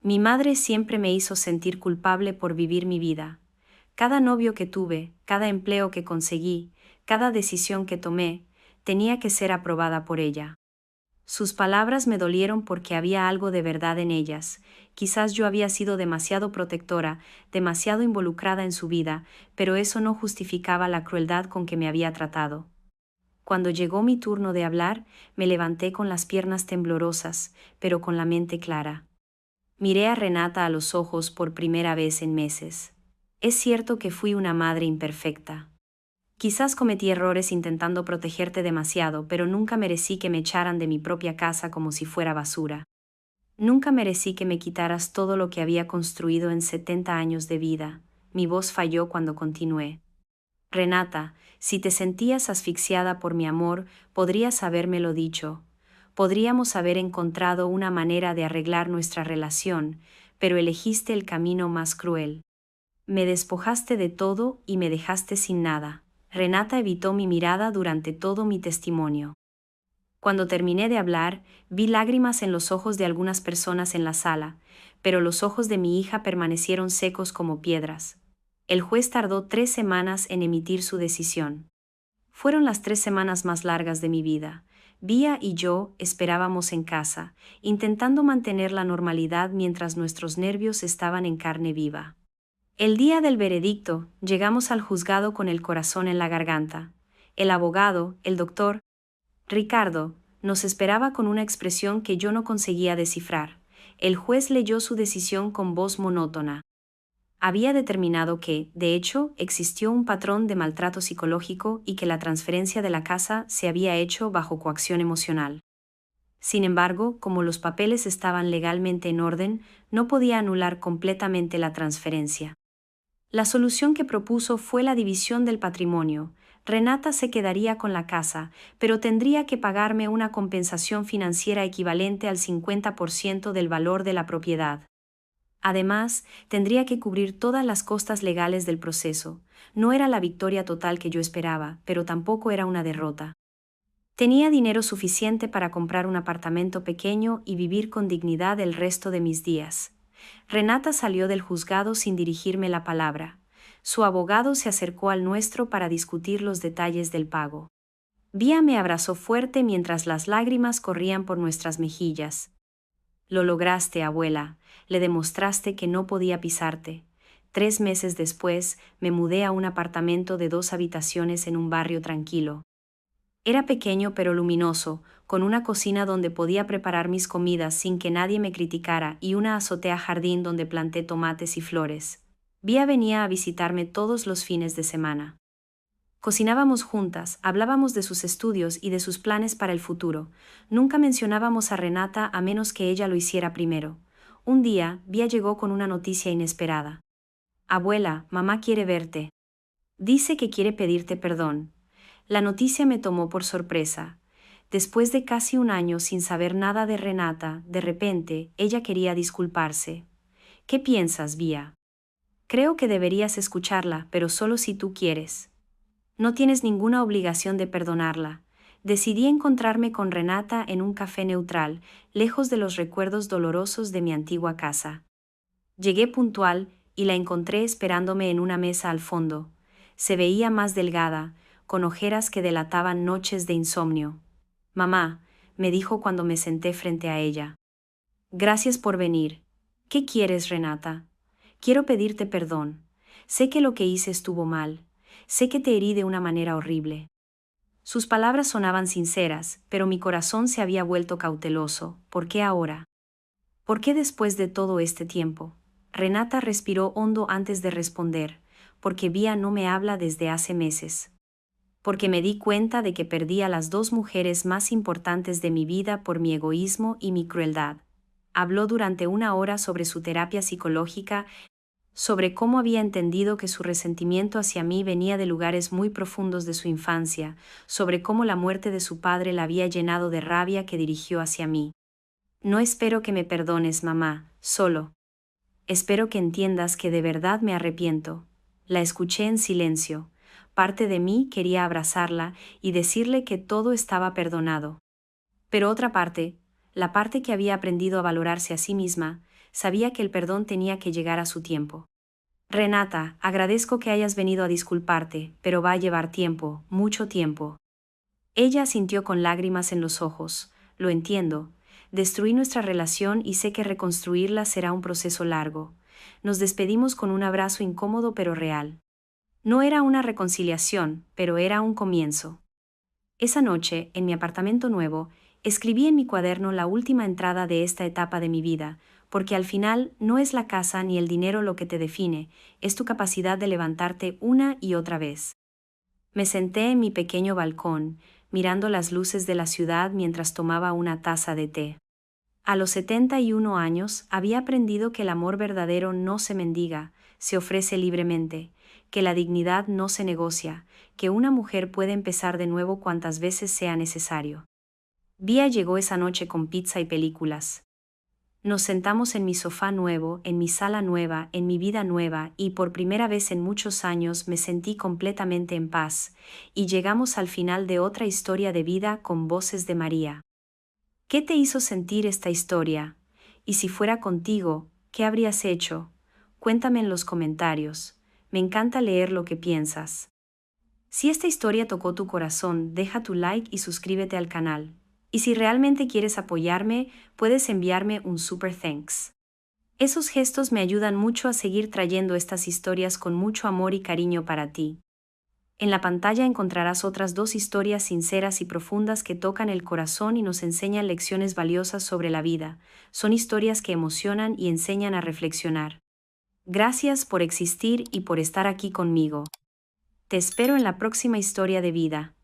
Mi madre siempre me hizo sentir culpable por vivir mi vida. Cada novio que tuve, cada empleo que conseguí, cada decisión que tomé, tenía que ser aprobada por ella. Sus palabras me dolieron porque había algo de verdad en ellas. Quizás yo había sido demasiado protectora, demasiado involucrada en su vida, pero eso no justificaba la crueldad con que me había tratado. Cuando llegó mi turno de hablar, me levanté con las piernas temblorosas, pero con la mente clara. Miré a Renata a los ojos por primera vez en meses. Es cierto que fui una madre imperfecta. Quizás cometí errores intentando protegerte demasiado, pero nunca merecí que me echaran de mi propia casa como si fuera basura. Nunca merecí que me quitaras todo lo que había construido en 70 años de vida. Mi voz falló cuando continué. Renata, si te sentías asfixiada por mi amor, podrías habérmelo dicho. Podríamos haber encontrado una manera de arreglar nuestra relación, pero elegiste el camino más cruel. Me despojaste de todo y me dejaste sin nada. Renata evitó mi mirada durante todo mi testimonio. Cuando terminé de hablar, vi lágrimas en los ojos de algunas personas en la sala, pero los ojos de mi hija permanecieron secos como piedras. El juez tardó 3 semanas en emitir su decisión. Fueron las 3 semanas más largas de mi vida. Vía y yo esperábamos en casa, intentando mantener la normalidad mientras nuestros nervios estaban en carne viva. El día del veredicto, llegamos al juzgado con el corazón en la garganta. El abogado, el doctor Ricardo, nos esperaba con una expresión que yo no conseguía descifrar. El juez leyó su decisión con voz monótona. Había determinado que, de hecho, existió un patrón de maltrato psicológico y que la transferencia de la casa se había hecho bajo coacción emocional. Sin embargo, como los papeles estaban legalmente en orden, no podía anular completamente la transferencia. La solución que propuso fue la división del patrimonio. Renata se quedaría con la casa, pero tendría que pagarme una compensación financiera equivalente al 50% del valor de la propiedad. Además, tendría que cubrir todas las costas legales del proceso. No era la victoria total que yo esperaba, pero tampoco era una derrota. Tenía dinero suficiente para comprar un apartamento pequeño y vivir con dignidad el resto de mis días. Renata salió del juzgado sin dirigirme la palabra. Su abogado se acercó al nuestro para discutir los detalles del pago. Vía me abrazó fuerte mientras las lágrimas corrían por nuestras mejillas. Lo lograste, abuela, le demostraste que no podía pisarte. 3 meses después, me mudé a un apartamento de 2 habitaciones en un barrio tranquilo. Era pequeño pero luminoso, con una cocina donde podía preparar mis comidas sin que nadie me criticara y una azotea jardín donde planté tomates y flores. Vía venía a visitarme todos los fines de semana. Cocinábamos juntas, hablábamos de sus estudios y de sus planes para el futuro. Nunca mencionábamos a Renata a menos que ella lo hiciera primero. Un día, Vía llegó con una noticia inesperada. Abuela, mamá quiere verte. Dice que quiere pedirte perdón. La noticia me tomó por sorpresa. Después de casi un año sin saber nada de Renata, de repente, ella quería disculparse. ¿Qué piensas, Vía? Creo que deberías escucharla, pero solo si tú quieres. No tienes ninguna obligación de perdonarla. Decidí encontrarme con Renata en un café neutral, lejos de los recuerdos dolorosos de mi antigua casa. Llegué puntual y la encontré esperándome en una mesa al fondo. Se veía más delgada, con ojeras que delataban noches de insomnio. Mamá, me dijo cuando me senté frente a ella. Gracias por venir. ¿Qué quieres, Renata? Quiero pedirte perdón. Sé que lo que hice estuvo mal. Sé que te herí de una manera horrible. Sus palabras sonaban sinceras, pero mi corazón se había vuelto cauteloso. ¿Por qué ahora? ¿Por qué después de todo este tiempo? Renata respiró hondo antes de responder, porque Vía no me habla desde hace meses. Porque me di cuenta de que perdí a las dos mujeres más importantes de mi vida por mi egoísmo y mi crueldad. Habló durante una hora sobre su terapia psicológica, sobre cómo había entendido que su resentimiento hacia mí venía de lugares muy profundos de su infancia, sobre cómo la muerte de su padre la había llenado de rabia que dirigió hacia mí. No espero que me perdones, mamá, solo. Espero que entiendas que de verdad me arrepiento. La escuché en silencio. Parte de mí quería abrazarla y decirle que todo estaba perdonado. Pero otra parte, la parte que había aprendido a valorarse a sí misma, sabía que el perdón tenía que llegar a su tiempo. Renata, agradezco que hayas venido a disculparte, pero va a llevar tiempo, mucho tiempo. Ella asintió con lágrimas en los ojos. Lo entiendo. Destruí nuestra relación y sé que reconstruirla será un proceso largo. Nos despedimos con un abrazo incómodo pero real. No era una reconciliación, pero era un comienzo. Esa noche, en mi apartamento nuevo, escribí en mi cuaderno la última entrada de esta etapa de mi vida, porque al final no es la casa ni el dinero lo que te define, es tu capacidad de levantarte una y otra vez. Me senté en mi pequeño balcón, mirando las luces de la ciudad mientras tomaba una taza de té. A los 71 años había aprendido que el amor verdadero no se mendiga, se ofrece libremente, que la dignidad no se negocia, que una mujer puede empezar de nuevo cuantas veces sea necesario. Vía llegó esa noche con pizza y películas. Nos sentamos en mi sofá nuevo, en mi sala nueva, en mi vida nueva, y por primera vez en muchos años me sentí completamente en paz, y llegamos al final de otra historia de vida con voces de María. ¿Qué te hizo sentir esta historia? Y si fuera contigo, ¿qué habrías hecho? Cuéntame en los comentarios. Me encanta leer lo que piensas. Si esta historia tocó tu corazón, deja tu like y suscríbete al canal. Y si realmente quieres apoyarme, puedes enviarme un super thanks. Esos gestos me ayudan mucho a seguir trayendo estas historias con mucho amor y cariño para ti. En la pantalla encontrarás otras dos historias sinceras y profundas que tocan el corazón y nos enseñan lecciones valiosas sobre la vida. Son historias que emocionan y enseñan a reflexionar. Gracias por existir y por estar aquí conmigo. Te espero en la próxima historia de vida.